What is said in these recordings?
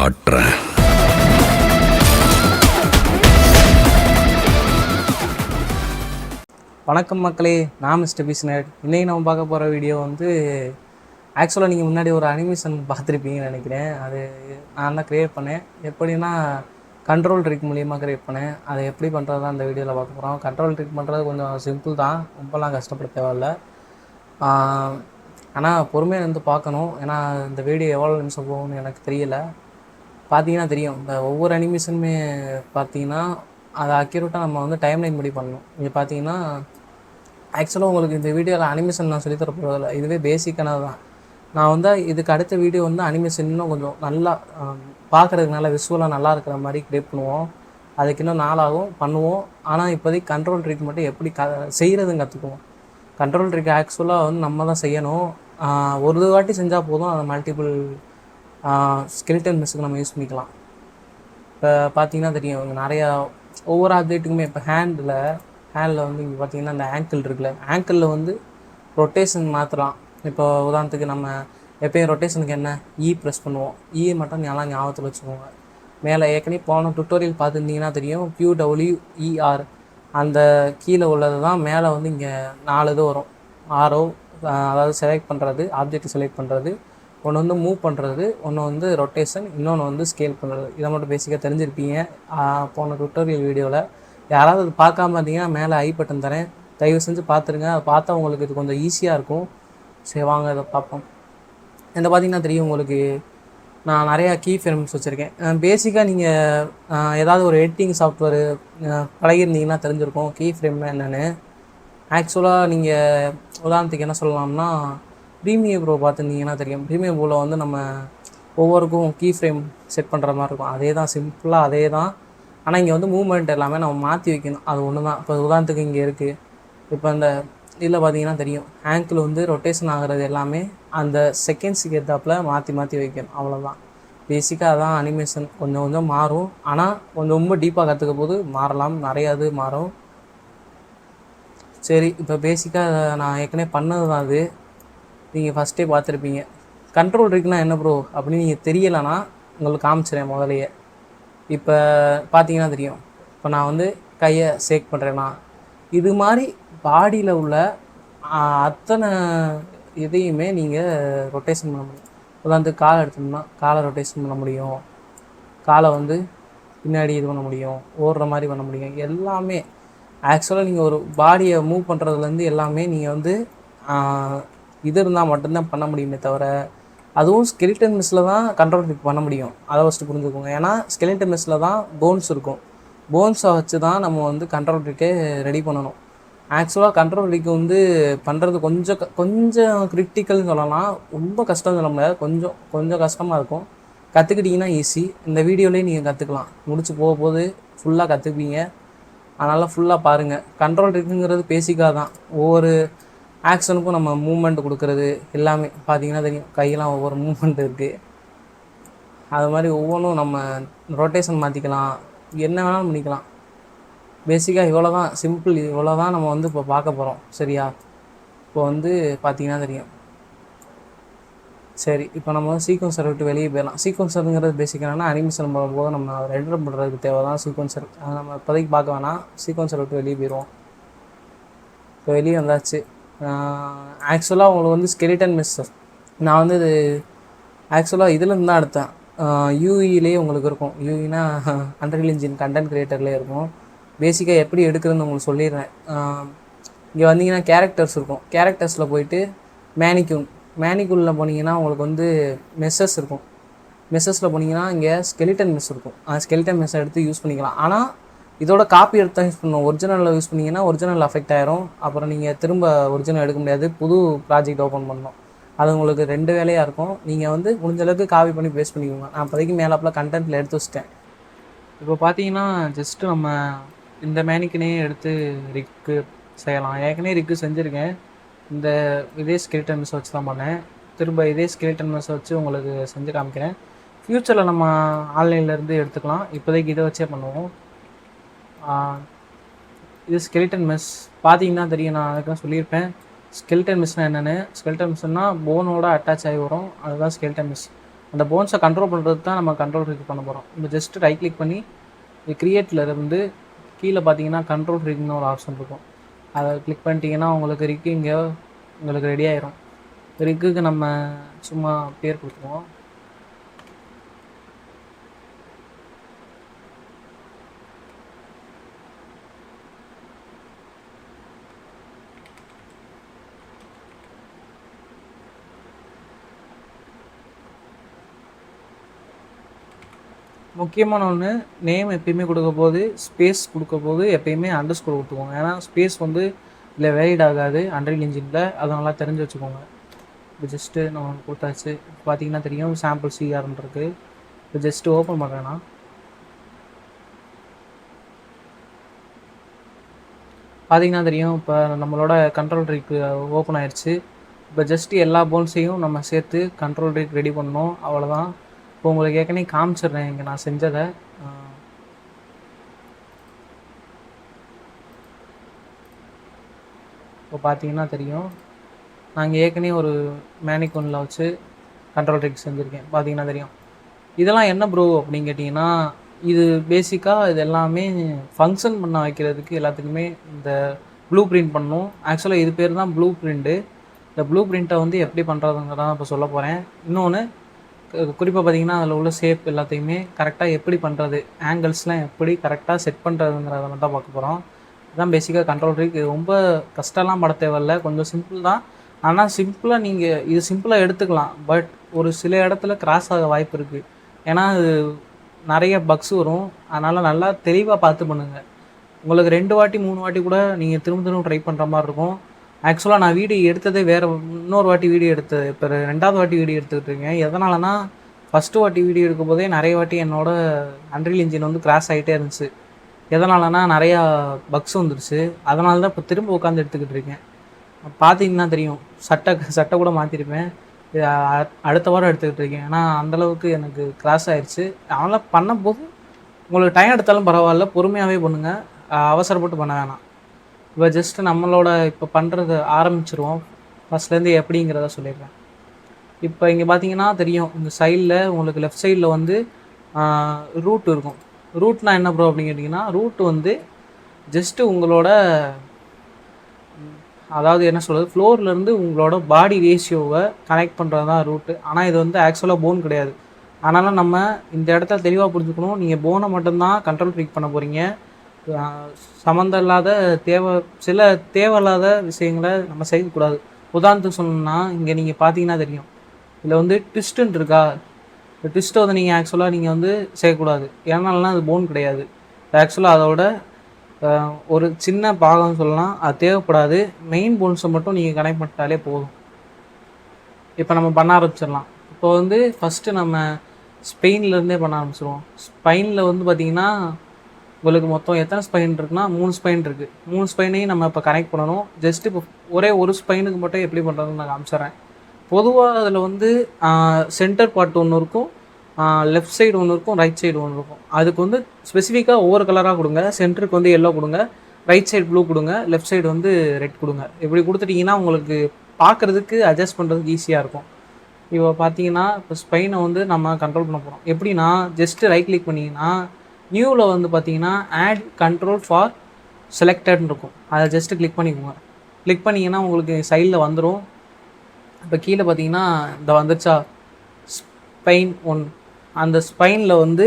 காட்டுறேன். வணக்கம் மக்களே, நான் மிஸ்டர் பிஸ்னட். இன்றைக்கி நம்ம பார்க்க போகிற வீடியோ வந்து ஆக்சுவலாக நீங்கள் முன்னாடி ஒரு அனிமேஷன் பார்த்துருப்பீங்கன்னு நினைக்கிறேன். அது நான் தான் க்ரியேட் பண்ணேன். எப்படின்னா கண்ட்ரோல் ட்ரிக் மூலியமாக க்ரியேட் பண்ணேன். அதை எப்படி பண்ணுறது தான் இந்த வீடியோவில் பார்க்க போகிறோம். கண்ட்ரோல் ட்ரிக் பண்ணுறது கொஞ்சம் சிம்பிள் தான், ரொம்பலாம் கஷ்டப்பட தேவையில்ல. ஆனால் பொறுமையாக இருந்து பார்க்கணும். ஏன்னா இந்த வீடியோ எவ்வளோ நிமிஷம் போகும்னு எனக்கு தெரியல. பார்த்தீங்கன்னா தெரியும், இந்த ஒவ்வொரு அனிமேஷனுமே பார்த்தீங்கன்னா அதை அக்யூரேட்டாக நம்ம வந்து டைம்லைன் படி பண்ணணும். இங்கே பார்த்தீங்கன்னா ஆக்சுவலாக உங்களுக்கு இந்த வீடியோவில் அனிமேஷன் நான் சொல்லித்தர போகிறதில்ல, இதுவே பேசிக்கானது தான். நான் வந்து இதுக்கு அடுத்த வீடியோ வந்து அனிமேஷன் இன்னும் கொஞ்சம் நல்லா பார்க்குறதுக்கு நல்லா விசுவலாக நல்லா இருக்கிற மாதிரி க்ரியேட் பண்ணுவோம். அதுக்கு இன்னும் நாளாகும் பண்ணுவோம். ஆனால் இப்போதைக்கு கண்ட்ரோல் ட்ரிக் மட்டும் எப்படி செய்கிறதுன்னு கற்றுக்குவோம். கண்ட்ரோல் ட்ரிக் ஆக்சுவலாக வந்து நம்ம தான் செய்யணும். ஒரு வாட்டி செஞ்சால் போதும், அதை மல்டிபிள் ஸ்கெலிட்டன் மிஸ்ஸுக்கு நம்ம யூஸ் பண்ணிக்கலாம். இப்போ பார்த்தீங்கன்னா தெரியும், நிறையா ஒவ்வொரு ஆப்ஜெக்ட்டுக்குமே இப்போ ஹேண்டில் வந்து இங்கே பார்த்தீங்கன்னா இந்த ஆங்கிள் இருக்குல்ல, ஆங்கிளில் வந்து ரொட்டேஷன் மாற்றலாம். இப்போ உதாரணத்துக்கு நம்ம எப்போயும் ரொட்டேஷனுக்கு என்ன ப்ரெஸ் பண்ணுவோம். மட்டும் நல்லா ஞாபகத்தில் வச்சுக்கோங்க. மேலே ஏற்கனவே போன டுட்டோரியல் பார்த்துருந்தீங்கன்னா தெரியும், QWER அந்த கீழே உள்ளது தான் மேலே வந்து இங்கே 4 இது வரும். ஆரோ, அதாவது செலக்ட் பண்ணுறது, ஆப்ஜெக்ட் செலக்ட் பண்ணுறது, ஒன்று வந்து மூவ் பண்ணுறது, ஒன்று வந்து ரொட்டேஷன், இன்னொன்று வந்து ஸ்கேல் பண்ணுறது. இதை மட்டும் பேசிக்காக தெரிஞ்சிருப்பீங்க போன டுட்டோரியல் வீடியோவில். யாராவது அது பார்க்காம இருந்தீங்கன்னா மேலே ஐ பட்டன் தரேன், தயவு செஞ்சு பார்த்துருங்க. அதை பார்த்தா உங்களுக்கு இது கொஞ்சம் ஈஸியாக இருக்கும். சரி வாங்க இதை பார்ப்போம். இதை பார்த்தீங்கன்னா தெரியும் உங்களுக்கு, நான் நிறையா கீ ஃப்ரேம்ஸ் வச்சுருக்கேன். பேசிக்காக நீங்கள் ஏதாவது ஒரு எடிட்டிங் சாஃப்ட்வேர் பழகிருந்தீங்கன்னா தெரிஞ்சிருக்கும் கீ ஃப்ரேம்னா என்னென்னு. ஆக்சுவலாக நீங்கள் உதாரணத்துக்கு என்ன சொல்லலாம்னா, ப்ரீமியர் ப்ரோ பார்த்துருந்தீங்கன்னா தெரியும். ப்ரீமியர் ப்ரோவில் வந்து நம்ம ஒவ்வொருக்கும் கீ ஃப்ரேம் செட் பண்ணுற மாதிரி இருக்கும். அதே தான், சிம்பிளாக அதே தான். ஆனால் இங்கே வந்து மூவ்மெண்ட் எல்லாமே நம்ம மாற்றி வைக்கணும். அது ஒன்று தான். இப்போ உதாரணத்துக்கு இங்கே இருக்குது, இப்போ இந்த இதில் பார்த்தீங்கன்னா தெரியும், ஆங்கிள் வந்து ரொட்டேஷன் ஆகிறது எல்லாமே அந்த செகண்ட்ஸுக்கு ஏற்றாப்பில் மாற்றி வைக்கணும். அவ்வளோதான். பேசிக்காக அதான் அனிமேஷன். கொஞ்சம் கொஞ்சம் மாறும், ஆனால் கொஞ்சம் ரொம்ப டீப்பாக கற்றுக்க போது மாறலாம், நிறையா இது மாறும். சரி, இப்போ பேசிக்காக நான் ஏற்கனவே பண்ணது தான் அது. நீங்கள் ஃபஸ்ட்டே பார்த்துருப்பீங்க. கண்ட்ரோல் ட்ரிக்னால் என்ன ப்ரோ அப்படின்னு நீங்கள் தெரியலைன்னா உங்களுக்கு காமிச்சிடறேன் முதலையே. இப்போ பார்த்தீங்கன்னா தெரியும், இப்போ நான் வந்து கையை ஷேக் பண்ணுறேன்னா இது மாதிரி பாடியில் உள்ள அத்தனை இதையுமே நீங்கள் ரொட்டேஷன் பண்ண முடியும். உதாரணத்துக்கு காலை எடுத்தோம்னா காலை ரொட்டேஷன் பண்ண முடியும், காலை வந்து பின்னாடி இது பண்ண முடியும், ஓடுற மாதிரி பண்ண முடியும். எல்லாமே ஆக்சுவலாக நீங்கள் ஒரு பாடியை மூவ் பண்ணுறதுலேருந்து எல்லாமே நீங்கள் வந்து இது இருந்தால் மட்டும்தான் பண்ண முடியுமே தவிர, அதுவும் ஸ்கெலிட்டன் மிஸ்ஸில் தான் கண்ட்ரோல் ட்ரிக் பண்ண முடியும். அதை ஃபஸ்ட்டு புரிஞ்சுக்கோங்க. ஏன்னா ஸ்கெலிட்டன் மிஸ்ஸில் தான் போன்ஸ் இருக்கும். போன்ஸை வச்சு தான் நம்ம வந்து கண்ட்ரோல் ட்ரிக்கே ரெடி பண்ணணும். ஆக்சுவலாக கண்ட்ரோல் ட்ரிக் வந்து பண்ணுறது கொஞ்சம் கிரிட்டிக்கல்னு சொல்லலாம், ரொம்ப கஷ்டம் சொல்ல முடியாது. கொஞ்சம் கஷ்டமாக இருக்கும். கற்றுக்கிட்டிங்கன்னா ஈஸி. இந்த வீடியோலேயே நீங்கள் கற்றுக்கலாம். முடிச்சு போகும்போது ஃபுல்லாக கற்றுப்பீங்க. அதனால் ஃபுல்லாக பாருங்கள். கண்ட்ரோல் ட்ரிக்குங்கிறது பேசிக்காக தான். ஒவ்வொரு ஆக்ஷனுக்கும் நம்ம மூமெண்ட் கொடுக்குறது எல்லாமே பார்த்தீங்கன்னா தெரியும். கையெல்லாம் ஒவ்வொரு மூமெண்ட் இருக்குது. அது மாதிரி ஒவ்வொன்றும் நம்ம ரொட்டேஷன் மாற்றிக்கலாம், என்ன வேணாலும் பண்ணிக்கலாம். பேசிக்காக இவ்வளோ தான், சிம்பிள். இவ்வளோ தான் நம்ம வந்து இப்போ பார்க்க போகிறோம். சரியா? இப்போ வந்து பார்த்தீங்கன்னா தெரியும். சரி, இப்போ நம்ம வந்து சீக்வன்சரை விட்டு வெளியே போயிடலாம். சீக்வன்சருங்கிறது பேசிக்கானா அனிமேஷன் பண்ணும்போது நம்ம ரெண்டர் பண்ணுறதுக்கு தேவை தான் சீக்வன்சர். அதை நம்ம இப்போதைக்கு பார்க்க வேணாம். சீக்வன்சரை விட்டு வெளியே போயிடுவோம். இப்போ வெளியே வந்தாச்சு. ஆக்சுவலாக உங்களுக்கு வந்து ஸ்கெலிட்டன் மிஸ் நான் வந்து இது ஆக்சுவலாக இதிலேருந்து தான் எடுத்தேன். யூஇலேயே உங்களுக்கு இருக்கும். யூஇனா அன்ரியல் இன்ஜின் கண்டென்ட் க்ரியேட்டர்லேயே இருக்கும். பேசிக்காக எப்படி எடுக்கிறதுன்னு உங்களுக்கு சொல்லிடுறேன். இங்கே வந்தீங்கன்னா கேரக்டர்ஸ் இருக்கும். கேரக்டர்ஸில் போயிட்டு மேனிக்யூலில் போனீங்கன்னா உங்களுக்கு வந்து மெஸ்ஸஸ் இருக்கும். மெஸ்ஸஸில் போனீங்கன்னா இங்கே ஸ்கெலிட்டன் மிஸ் இருக்கும். ஸ்கெலிட்டன் மிஸ்ஸை எடுத்து யூஸ் பண்ணிக்கலாம். ஆனால் இதோட காப்பி எடுத்து தான் யூஸ் பண்ணணும். ஒரிஜினலில் யூஸ் பண்ணிங்கன்னா ஒரிஜினல் அஃபெக்ட் ஆயிரும். அப்புறம் நீங்கள் திரும்ப ஒரிஜினல் எடுக்க முடியாது. புது ப்ராஜெக்ட் ஓப்பன் பண்ணணும். அது உங்களுக்கு 2 வேலையாக இருக்கும். நீங்கள் வந்து முடிஞ்சளவுக்கு காப்பி பண்ணி பேஸ்ட் பண்ணிக்கோங்க. நான் இப்போதைக்கு மேலாப்பில் கண்டென்ட்டில் எடுத்து வச்சிட்டேன். இப்போ பார்த்தீங்கன்னா ஜஸ்ட்டு நம்ம இந்த மேனிக்கினே எடுத்து ரிக்கு செய்யலாம். ஏற்கனவே ரிக்கு செஞ்சுருக்கேன். இந்த இதே ஸ்கெலிட்டன் மிஸ் வச்சு தான் பண்ணேன். திரும்ப இதே ஸ்கெலிட்டன் மிஸ் வச்சு உங்களுக்கு செஞ்சு காமிக்கிறேன். ஃப்யூச்சரில் நம்ம ஆன்லைன்லேருந்து எடுத்துக்கலாம். இப்போதைக்கு இதை வச்சே பண்ணுவோம். இது ஸ்கெலிட்டன் மிஸ் பார்த்தீங்கன்னா தெரியும். நான் அதுக்காக சொல்லியிருப்பேன் ஸ்கெலிட்டன் மிஸ்னால் என்னென்னு. ஸ்கெலிட்டன் மிஸ்னால் போனோட அட்டாச் ஆகி வரும், அதுதான் ஸ்கெலிட்டன் மிஸ். அந்த போன்ஸை கண்ட்ரோல் பண்ணுறது தான் நம்ம கண்ட்ரோல் ட்ரிக் பண்ண போகிறோம். இப்போ ஜஸ்ட் ரைட் கிளிக் பண்ணி கிரியேட்டில் இருந்து கீழே பார்த்தீங்கன்னா கண்ட்ரோல் ரிக்னு ஒரு ஆப்ஷன் இருக்கும். அதை கிளிக் பண்ணிட்டீங்கன்னா உங்களுக்கு ரிக்கு இங்கே உங்களுக்கு ரெடி ஆயிரும். ரிக்குக்கு நம்ம சும்மா பேர் கொடுத்துருவோம். முக்கியமான ஒன்று, நேம் எப்பயுமே கொடுக்க போது ஸ்பேஸ் கொடுக்க போது எப்பயுமே அண்டர்ஸ்கோர் கொடுத்துக்கோங்க. ஏன்னா ஸ்பேஸ் வந்து இல்லை வேலிட் ஆகாது அன்ரியல் இன்ஜினில், அதை நல்லா தெரிஞ்சு வச்சுக்கோங்க. இப்போ ஜஸ்ட்டு நம்ம கொடுத்தாச்சு. பார்த்தீங்கன்னா தெரியும் சாம்பிள் சிஆர்ன்னு இருக்குது. இப்போ ஜஸ்ட்டு ஓப்பன் பண்ணுறேன்னா பார்த்தீங்கன்னா தெரியும் இப்போ நம்மளோட கண்ட்ரோல் ட்ரிக் ஓப்பன் ஆயிடுச்சு. இப்போ ஜஸ்ட்டு எல்லா போன்ஸையும் நம்ம சேர்த்து கண்ட்ரோல் ட்ரிக் ரெடி பண்ணோம், அவ்வளோதான். இப்போ உங்களுக்கு ஏற்கனவே காமிச்சிடுறேன் இங்கே நான் செஞ்சதை. இப்போ பார்த்தீங்கன்னா தெரியும் நாங்கள் ஏற்கனவே ஒரு மேனிகோனில் வச்சு கண்ட்ரோல் ட்ரிக் செஞ்சுருக்கேன். பார்த்தீங்கன்னா தெரியும். இதெல்லாம் என்ன ப்ரோ அப்படின்னு கேட்டிங்கன்னா, இது பேசிக்காக இது எல்லாமே ஃபங்க்ஷன் பண்ண வைக்கிறதுக்கு எல்லாத்துக்குமே இந்த ப்ளூ பிரிண்ட் பண்ணணும். ஆக்சுவலாக இது பேர் தான் ப்ளூ பிரிண்ட்டு. இந்த ப்ளூ பிரிண்ட்டை வந்து எப்படி பண்ணுறதுங்கிறதான் இப்போ சொல்ல போகிறேன். இன்னொன்று குறிப்பாக பார்த்தீங்கன்னா அதில் உள்ள ஷேப் எல்லாத்தையுமே கரெக்டாக எப்படி பண்ணுறது, ஆங்கிள்ஸ்லாம் எப்படி கரெக்டாக செட் பண்ணுறதுங்கிறத மட்டும் தான் பார்க்க போகிறோம். இதுதான் பேசிக்காக கண்ட்ரோல் ட்ரிக். இது ரொம்ப கஷ்டம்லாம் பட தேவையில்லை, கொஞ்சம் சிம்பிள் தான். ஆனால் சிம்பிளாக நீங்கள் இது சிம்பிளாக எடுத்துக்கலாம், பட் ஒரு சில இடத்துல கிராஸ் ஆக வாய்ப்பு இருக்குது. ஏன்னா அது நிறைய பக்ஸ் வரும், அதனால் நல்லா தெளிவாக பார்த்து பண்ணுங்கள். உங்களுக்கு 2 வாட்டி 3 வாட்டி கூட நீங்கள் திரும்ப திரும்ப ட்ரை பண்ணுற மாதிரி இருக்கும். ஆக்சுவலாக நான் வீடியோ எடுத்ததே வேறு, இன்னொரு வாட்டி வீடியோ எடுத்தது இப்போ 2வது வாட்டி வீடியோ எடுத்துக்கிட்டு இருக்கேன். எதனாலனா ஃபஸ்ட்டு வாட்டி வீடியோ எடுக்கும் போதே நிறைய வாட்டி என்னோடய அன்ரியல் இன்ஜின் வந்து கிராஸ் ஆகிட்டே இருந்துச்சு. எதனாலனா நிறையா பக்ஸ் வந்துடுச்சு. அதனால தான் இப்போ திரும்ப உட்காந்து எடுத்துக்கிட்டு இருக்கேன். பார்த்தீங்கன்னா தெரியும் சட்டை கூட மாற்றிருப்பேன். அடுத்த வாரம் எடுத்துக்கிட்டு இருக்கேன். ஏன்னா அந்தளவுக்கு எனக்கு கிராஸ் ஆயிடுச்சு. அதனால் பண்ணும்போது உங்களுக்கு டைம் எடுத்தாலும் பரவாயில்ல, பொறுமையாகவே பண்ணுங்கள், அவசரப்பட்டு பண்ண வேணாம். இப்போ ஜஸ்ட்டு நம்மளோட இப்போ பண்ணுறது ஆரம்பிச்சிருவோம். ஃபஸ்ட்லேருந்து எப்படிங்கிறத சொல்லிடுறேன். இப்போ இங்கே பார்த்தீங்கன்னா தெரியும், இந்த சைடில் உங்களுக்கு லெஃப்ட் சைடில் வந்து ரூட் இருக்கும். ரூட்னால் என்ன ப்ரோ அப்படின்னு கேட்டிங்கன்னா, ரூட் வந்து ஜஸ்ட்டு உங்களோட அதாவது என்ன சொல்கிறது, ஃப்ளோர்லேருந்து உங்களோட பாடி ரேஷியோவை கனெக்ட் பண்ணுறது தான் ரூட்டு. ஆனால் இது வந்து ஆக்சுவலாக போன் கிடையாது. அதனால் நம்ம இந்த இடத்துல தெளிவாக புரிஞ்சுக்கணும், நீங்கள் போனை மட்டும்தான் கண்ட்ரோல் ட்ரிக் பண்ண போகிறீங்க. சம்மந்தம் இல்லாத சில தேவையில்லாத விஷயங்களை நம்ம செய்யக்கூடாது. உதாரணத்துக்கு சொல்லணும்னா இங்கே நீங்கள் பார்த்தீங்கன்னா தெரியும், இதில் வந்து ட்விஸ்ட்டுன்னு இருக்கா, இந்த ட்விஸ்ட்டை வந்து நீங்கள் ஆக்சுவலாக நீங்கள் வந்து செய்யக்கூடாது. ஏன்னாலனா அது போன் கிடையாது. ஆக்சுவலாக அதோட ஒரு சின்ன பாகம் சொல்லலாம், அது தேவைப்படாது. மெயின் போன்ஸை மட்டும் நீங்கள் கனெக்ட் பண்ணிட்டாலே போதும். இப்போ நம்ம பண்ண ஆரம்பிச்சிடலாம். இப்போ வந்து ஃபஸ்ட்டு நம்ம ஸ்பெயின்லேருந்தே பண்ண ஆரம்பிச்சிடுவோம். ஸ்பைனில் வந்து பார்த்திங்கன்னா உங்களுக்கு மொத்தம் எத்தனை ஸ்பைன் இருக்குன்னா 3 ஸ்பைன் இருக்குது. 3 ஸ்பைனையும் நம்ம இப்போ கனெக்ட் பண்ணணும். ஜஸ்ட்டு இப்போ ஒரே ஒரு ஸ்பைனுக்கு மட்டும் எப்படி பண்ணுறதுன்னு நான் காமிச்சிட்றேன். பொதுவாக அதில் வந்து சென்டர் பார்ட் ஒன்று இருக்கும், லெஃப்ட் சைடு ஒன்று இருக்கும், ரைட் சைடு ஒன்று இருக்கும். அதுக்கு வந்து ஸ்பெசிஃபிக்காக ஒவ்வொரு கலராக கொடுங்க. சென்டருக்கு வந்து எல்லோ கொடுங்க, ரைட் சைடு ப்ளூ கொடுங்க, லெஃப்ட் சைடு வந்து ரெட் கொடுங்க. இப்படி கொடுத்துட்டிங்கன்னா உங்களுக்கு பார்க்குறதுக்கு அட்ஜஸ்ட் பண்ணுறதுக்கு ஈஸியாக இருக்கும். இப்போ பார்த்தீங்கன்னா இப்போ ஸ்பைனை வந்து நம்ம கண்ட்ரோல் பண்ண போகிறோம். எப்படின்னா ஜஸ்ட்டு ரைட் கிளிக் பண்ணிங்கன்னா நியூவில் வந்து பார்த்தீங்கன்னா ஆட் கண்ட்ரோல் ஃபார் செலக்டட்னு இருக்கும். அதை ஜஸ்ட்டு கிளிக் பண்ணிக்கோங்க. கிளிக் பண்ணிங்கன்னா உங்களுக்கு சைடில் வந்துடும். இப்போ கீழே பார்த்தீங்கன்னா இந்த வந்துச்சா ஸ்பைன் 1, அந்த ஸ்பைனில் வந்து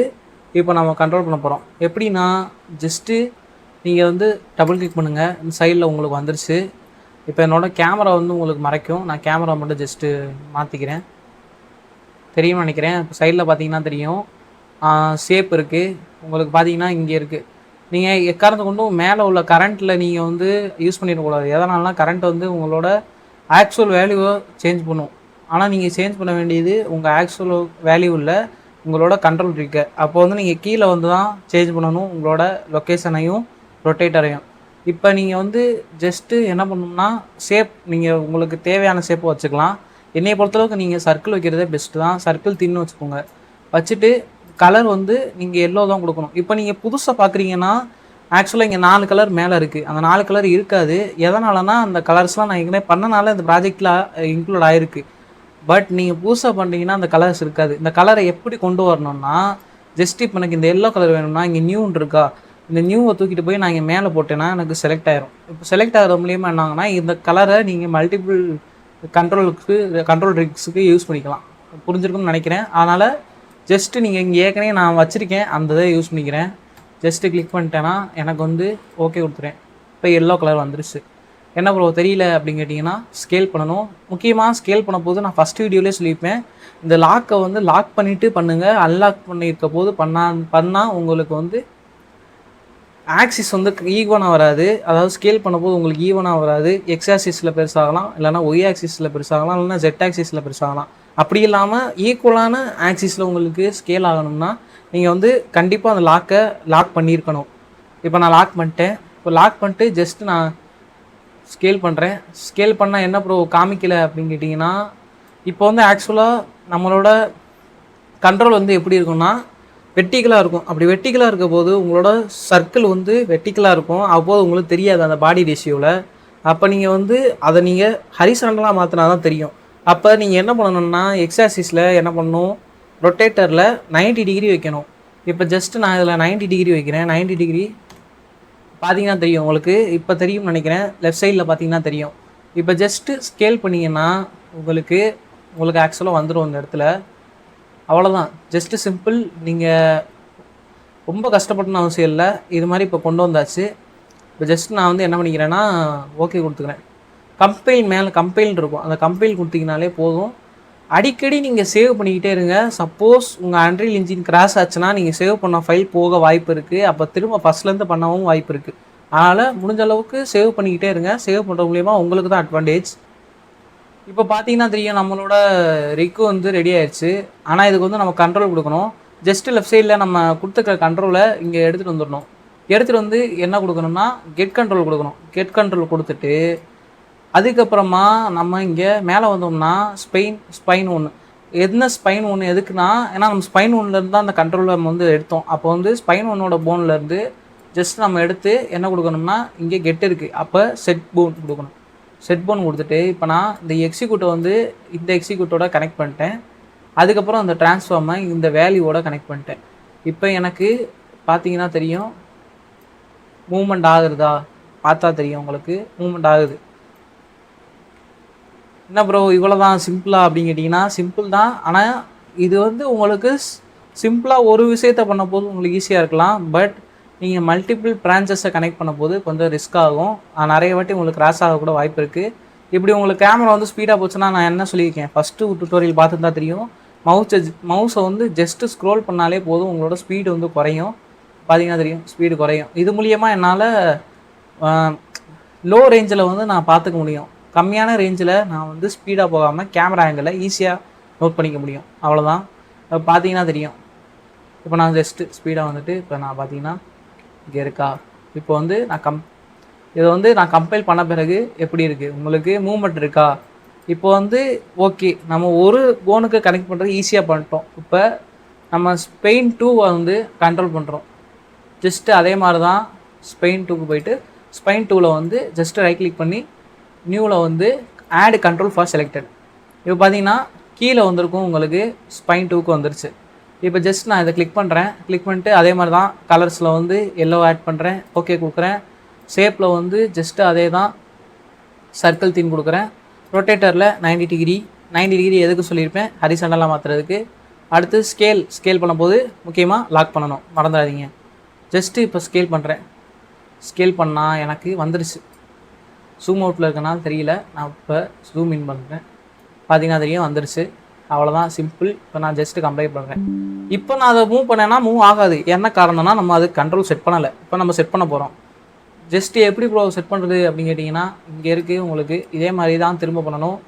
இப்போ நம்ம கண்ட்ரோல் பண்ண போகிறோம். எப்படின்னா ஜஸ்ட்டு நீங்கள் வந்து டபுள் கிளிக் பண்ணுங்கள், இந்த சைடில் உங்களுக்கு வந்துருச்சு. இப்போ என்னோடய கேமரா வந்து உங்களுக்கு மறைக்கும், நான் கேமரா மட்டும் ஜஸ்ட்டு மாற்றிக்கிறேன். தெரியும்னு நினைக்கிறேன். இப்போ சைடில் பார்த்தீங்கன்னா தெரியும் ஷேப் இருக்குது. உங்களுக்கு பார்த்தீங்கன்னா இங்கே இருக்குது. நீங்கள் எக்காரணத்தை கொண்டும் மேலே உள்ள கரண்ட்டில் நீங்கள் வந்து யூஸ் பண்ணிடக்கூடாது. எதனாலனா கரண்ட் வந்து உங்களோட ஆக்சுவல் வேல்யூவை சேஞ்ச் பண்ணும். ஆனால் நீங்கள் சேஞ்ச் பண்ண வேண்டியது உங்கள் ஆக்சுவல் வேல்யூ இல்லை, உங்களோட கண்ட்ரோல் ட்ரிக்கை. அப்போ வந்து நீங்கள் கீழே வந்து தான் சேஞ்ச் பண்ணணும் உங்களோட லொக்கேஷனையும் ரொட்டேட்டரையும். இப்போ நீங்கள் வந்து ஜஸ்ட்டு என்ன பண்ணணும்னா ஷேப் நீங்கள் உங்களுக்கு தேவையான ஷேப்பை வச்சுக்கலாம். என்னையை பொறுத்தளவுக்கு நீங்கள் சர்க்கிள் வைக்கிறதே பெஸ்ட்டு தான். சர்க்கிள் தின்னு வச்சுக்கோங்க. வச்சுட்டு கலர் வந்து நீங்கள் எல்லோ தான் கொடுக்கணும். இப்போ நீங்கள் புதுசாக பார்க்குறீங்கன்னா ஆக்சுவலாக இங்கே 4 கலர் மேலே இருக்குது, அந்த 4 கலர் இருக்காது. எதனாலனா அந்த கலர்ஸ்லாம் நான் ஏற்கனவே பண்ணனால இந்த ப்ராஜெக்டில் இன்க்ளூட் ஆகிருக்கு. பட் நீங்கள் புதுசாக பண்ணுறீங்கன்னா அந்த கலர்ஸ் இருக்காது. இந்த கலரை எப்படி கொண்டு வரணும்னா, ஜஸ்ட் இப்போ எனக்கு இந்த எல்லோ கலர் வேணும்னா இங்கே நியூன்னு இருக்கா, இந்த நியூவை தூக்கிட்டு போய் நான் இங்கே மேலே போட்டேன்னா எனக்கு செலக்ட் ஆயிரும். இப்போ செலக்ட் ஆகிற மூலியமாக என்னாங்கன்னா இந்த கலரை நீங்கள் மல்டிபிள் கண்ட்ரோல் ரிக்ஸுக்கு யூஸ் பண்ணிக்கலாம். புரிஞ்சிருக்கும்னு நினைக்கிறேன். அதனால் ஜஸ்ட்டு நீங்கள் இங்கே ஏற்கனவே நான் வச்சுருக்கேன் அந்த இதை யூஸ் பண்ணிக்கிறேன். ஜஸ்ட்டு கிளிக் பண்ணிட்டேன்னா எனக்கு வந்து ஓகே கொடுத்துறேன். இப்போ எல்லோ கலர் வந்துருச்சு. என்ன ப்ரோ தெரியல அப்படின்னு கேட்டிங்கன்னா, ஸ்கேல் பண்ணணும். முக்கியமாக ஸ்கேல் பண்ண போது நான் ஃபஸ்ட் வீடியோலேயே சொல்லியிருப்பேன், இந்த லாக்கை வந்து லாக் பண்ணிவிட்டு பண்ணுங்கள். அன்லாக் பண்ணியிருக்க போது பண்ணால் உங்களுக்கு வந்து ஆக்சிஸ் வந்து ஈவனாக வராது. அதாவது ஸ்கேல் பண்ணும்போது உங்களுக்கு ஈவனாக வராது. எக்ஸ் ஆக்சிஸில் பெருசாகலாம், இல்லைனா ஒய் ஆக்சிஸில் பெருசாகலாம், இல்லைனா ஜெட் ஆக்சிஸில் பெருசாகலாம். அப்படி இல்லாமல் ஈக்குவலான ஆக்சிஸில் உங்களுக்கு ஸ்கேல் ஆகணும்னா நீங்கள் வந்து கண்டிப்பாக அந்த லாக்கை லாக் பண்ணியிருக்கணும். இப்போ நான் லாக் பண்ணிட்டேன். இப்போ லாக் பண்ணிட்டு ஜஸ்ட்டு நான் ஸ்கேல் பண்ணுறேன். ஸ்கேல் பண்ணால் என்ன ப்ரோ காமிக்கலை அப்படின்னு கேட்டிங்கன்னா, இப்போ வந்து ஆக்சுவலாக நம்மளோட கண்ட்ரோல் வந்து எப்படி இருக்கும்னா வெர்டிகலாக இருக்கும். அப்படி வெர்டிகலாக இருக்க போது உங்களோட சர்க்கிள் வந்து வெர்டிகலாக இருக்கும். அப்போது உங்களுக்கு தெரியாது அந்த பாடி ரேஷியோவில். அப்போ நீங்கள் வந்து அதை நீங்கள் ஹரிசாண்டலாக மாற்றினா தான் தெரியும். அப்போ நீங்கள் என்ன பண்ணணும்னா எக்ஸ் ஆக்சிஸில் என்ன பண்ணணும், ரொட்டேட்டரில் 90 டிகிரி வைக்கணும். இப்போ ஜஸ்ட்டு நான் இதில் 90 டிகிரி வைக்கிறேன். 90 டிகிரி பார்த்தீங்கன்னா தெரியும் உங்களுக்கு. இப்போ தெரியும்னு நினைக்கிறேன். லெஃப்ட் சைடில் பார்த்தீங்கன்னா தெரியும். இப்போ ஜஸ்ட்டு ஸ்கேல் பண்ணிங்கன்னா உங்களுக்கு ஆக்சுவலாக வந்துடும் இந்த இடத்துல. அவ்வளோதான். Just simple. நீங்கள் ரொம்ப கஷ்டப்படணும்னு அவசியம் இல்லை. இது மாதிரி இப்போ கொண்டு வந்தாச்சு. இப்போ ஜஸ்ட் நான் வந்து என்ன பண்ணிக்கிறேன்னா ஓகே கொடுத்துக்கிறேன். கம்பைல் இருக்கும். அந்த கம்பைல் கொடுத்தீங்கனாலே போதும். அடிக்கடி நீங்கள் சேவ் பண்ணிக்கிட்டே இருங்க. சப்போஸ் உங்கள் அன்ரியல் இன்ஜின் கிராஷ் ஆச்சுன்னா நீங்கள் சேவ் பண்ண ஃபைல் போக வாய்ப்பு இருக்குது. அப்போ திரும்ப ஃபஸ்ட்லேருந்து பண்ணவும் வாய்ப்பு இருக்குது. அதனால் முடிஞ்ச அளவுக்கு சேவ் பண்ணிக்கிட்டே இருங்க. சேவ் பண்ணுற மூலிமா உங்களுக்கு தான் அட்வான்டேஜ். இப்போ பார்த்தீங்கன்னா தெரியும் நம்மளோட ரிக்கு வந்து ரெடி ஆயிடுச்சு. ஆனால் இதுக்கு வந்து நம்ம கண்ட்ரோல் கொடுக்கணும். ஜஸ்ட்டு லெஃப்ட் சைடில் நம்ம கொடுத்துருக்க கண்ட்ரோலை இங்கே எடுத்துகிட்டு வந்துடணும். எடுத்துகிட்டு வந்து என்ன கொடுக்கணும்னா கெட் கண்ட்ரோல் கொடுக்கணும். கெட் கண்ட்ரோல் கொடுத்துட்டு அதுக்கப்புறமா நம்ம இங்கே மேலே வந்தோம்னா ஸ்பைன் ஒன்று. என்ன ஸ்பைன் ஒன்று எதுக்குன்னா, ஏன்னா நம்ம ஸ்பைன் ஒன்லேருந்து தான் அந்த கண்ட்ரோலை நம்ம வந்து எடுத்தோம். அப்போ வந்து ஸ்பைன் ஒன்னோட போன்லேருந்து ஜஸ்ட் நம்ம எடுத்து என்ன கொடுக்கணும்னா இங்கே கெட் இருக்குது. அப்போ செட் போன் கொடுக்கணும். செட் போன் கொடுத்துட்டு இப்போ நான் இந்த எக்ஸிக்யூட்டை வந்து இந்த எக்ஸிக்யூட்டோட கனெக்ட் பண்ணிட்டேன். அதுக்கப்புறம் அந்த ட்ரான்ஸ்ஃபார்மை இந்த வேல்யூவோட கனெக்ட் பண்ணிட்டேன். இப்போ எனக்கு பார்த்தீங்கன்னா தெரியும் மூவ்மெண்ட் ஆகுறதா, பார்த்தா தெரியும் உங்களுக்கு மூவ்மெண்ட் ஆகுது. என்ன ப்ரோ இவ்வளோ தான் சிம்பிளா அப்படின்னு கேட்டிங்கன்னா, சிம்பிள் தான். ஆனால் இது வந்து உங்களுக்கு சிம்பிளாக ஒரு விஷயத்த பண்ண போது உங்களுக்கு ஈஸியாக இருக்கலாம். பட் நீங்கள் மல்டிபிள் பிரான்ச்சஸை கனெக்ட் பண்ண போது கொஞ்சம் ரிஸ்க் ஆகும். நிறைய வாட்டி உங்களுக்கு கிராஷ் ஆகக்கூட வாய்ப்பு இருக்குது. இப்படி உங்களுக்கு கேமரா வந்து ஸ்பீடாக போச்சுன்னா நான் என்ன சொல்லியிருக்கேன், ஃபஸ்ட்டு டுட்டோரியல் பார்த்து தான் தெரியும். மவுஸை வந்து ஜஸ்ட்டு ஸ்க்ரோல் பண்ணாலே போதும் உங்களோட ஸ்பீடு வந்து குறையும். பார்த்தீங்கன்னா தெரியும் ஸ்பீடு குறையும். இது மூலியமாக என்னால் லோ ரேஞ்சில் வந்து நான் பார்த்துக்க முடியும். கம்மியான ரேஞ்சில் நான் வந்து ஸ்பீடாக போகாமல் கேமரா ஆங்கிளை ஈஸியாக நோட் பண்ணிக்க முடியும். அவ்வளோதான். பார்த்தீங்கன்னா தெரியும். இப்போ நான் ஜஸ்ட்டு ஸ்பீடாக வந்துட்டு இப்போ நான் பார்த்தீங்கன்னா இங்கே இருக்கா. இப்போ வந்து இதை வந்து நான் கம்பைல் பண்ண பிறகு எப்படி இருக்குது உங்களுக்கு மூவ்மெண்ட் இருக்கா. இப்போ வந்து ஓகே நம்ம ஒரு போனுக்கு கனெக்ட் பண்ணுறது ஈஸியாக பண்ணிட்டோம். இப்போ நம்ம ஸ்பெயின் 2 வந்து கண்ட்ரோல் பண்ணுறோம். ஜஸ்ட்டு அதே மாதிரி தான் ஸ்பெயின் 2க்கு போயிட்டு ஸ்பெயின் 2வில் வந்து ஜஸ்ட்டு ரைட் கிளிக் பண்ணி நியூவில் வந்து ஆட் கண்ட்ரோல் ஃபார் செலக்டட். இப்போ பார்த்தீங்கன்னா கீழே வந்திருக்கும் உங்களுக்கு ஸ்பைன் 2க்கு வந்துருச்சு. இப்போ ஜஸ்ட் நான் இதை கிளிக் பண்ணுறேன். கிளிக் பண்ணிட்டு அதே மாதிரி தான் கலர்ஸில் வந்து எல்லோ ஆட் பண்ணுறேன். ஓகே கொடுக்குறேன். ஷேப்பில் வந்து ஜஸ்ட்டு அதே தான் சர்க்கிள் தீம் கொடுக்குறேன். ரொட்டேட்டரில் 90 டிகிரி எதுக்கு சொல்லியிருப்பேன், ஹரிசாண்டலாக மாற்றுறதுக்கு. அடுத்து ஸ்கேல் பண்ணும்போது முக்கியமாக லாக் பண்ணணும், மறந்துடாதீங்க. ஜஸ்ட்டு இப்போ ஸ்கேல் பண்ணுறேன். ஸ்கேல் பண்ணால் எனக்கு வந்துருச்சு. ஜூம் அவுட்டில் இருக்கனால தெரியல. நான் இப்போ ஜூம் இன் பண்ணுறேன். பார்த்தீங்கன்னா தெரியும் வந்துருச்சு. அவ்வளோதான் சிம்பிள். இப்போ நான் ஜஸ்ட்டு கம்பைல் பண்ணுறேன். இப்போ நான் அதை மூவ் பண்ணேன்னா மூவ் ஆகாது. என்ன காரணம்னா நம்ம அது கண்ட்ரோல் செட் பண்ணலை. இப்போ நம்ம செட் பண்ண போகிறோம். ஜஸ்ட்டு எப்படி ப்ரோ செட் பண்ணுறது அப்படின்னு கேட்டிங்கன்னா, இங்கே இருக்குது உங்களுக்கு. இதே மாதிரி தான் திரும்ப பண்ணணும்.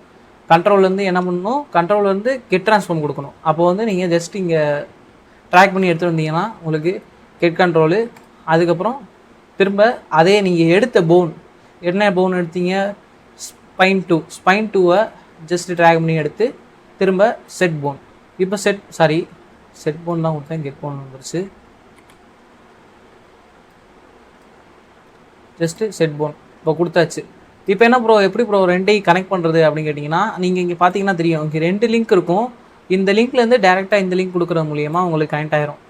கண்ட்ரோல்லேருந்து என்ன பண்ணணும், கண்ட்ரோல்லேருந்து கெட் ட்ரான்ஸ்ஃபார்ம் கொடுக்கணும். அப்போ வந்து நீங்கள் ஜஸ்ட் இங்கே ட்ராக் பண்ணி எடுத்துகிட்டு வந்தீங்கன்னா உங்களுக்கு கெட் கண்ட்ரோலு. அதுக்கப்புறம் திரும்ப அதே நீங்கள் எடுத்த போன், என்ன போன் எடுத்தீங்க, ஸ்பைன் 2வை ஜஸ்ட் ட்ராக் பண்ணி எடுத்து திரும்ப செட் போன். இப்போ செட் போன் தான் கொடுத்தேன், கெட் போன் வந்துருச்சு. ஜஸ்ட்டு செட் போன் இப்போ கொடுத்தாச்சு. இப்போ என்ன ப்ரோ எப்படி ப்ரோ ரெண்டையும் கனெக்ட் பண்ணுறது அப்படின்னு கேட்டிங்கன்னா, நீங்கள் இங்கே பார்த்தீங்கன்னா தெரியும், இங்கே 2 லிங்க் இருக்கும். இந்த லிங்க்லேருந்து டேரெக்டாக இந்த லிங்க் கொடுக்குறது மூலியமாக உங்களுக்கு கனெக்ட் ஆயிரும்.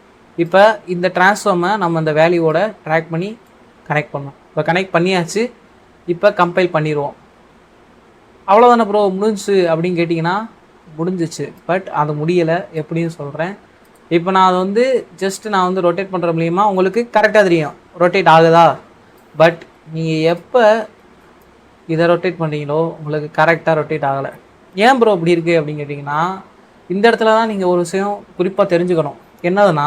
இப்போ இந்த ட்ரான்ஸ்ஃபார்மை நம்ம அந்த வேல்யூவோட ட்ராக் பண்ணி கனெக்ட் பண்ணோம். இப்போ கனெக்ட் பண்ணியாச்சு. இப்போ கம்பைல் பண்ணிடுவோம். அவ்வளோதானே ப்ரோ முடிஞ்சுச்சு அப்படின்னு கேட்டிங்கன்னா முடிஞ்சிச்சு. பட் அது முடியலை. எப்படின்னு சொல்கிறேன். இப்போ நான் அதை வந்து நான் வந்து ரொட்டேட் பண்ணுற மூலியமா உங்களுக்கு கரெக்டாக தெரியும் ரொட்டேட் ஆகுதா. பட் நீங்கள் எப்போ இதை ரொட்டேட் பண்ணுறீங்களோ உங்களுக்கு கரெக்டாக ரொட்டேட் ஆகலை. ஏன் ப்ரோ இப்படி இருக்குது அப்படின்னு கேட்டிங்கன்னா, இந்த இடத்துல தான் நீங்கள் ஒரு விஷயம் குறிப்பாக தெரிஞ்சுக்கணும். என்னதுன்னா,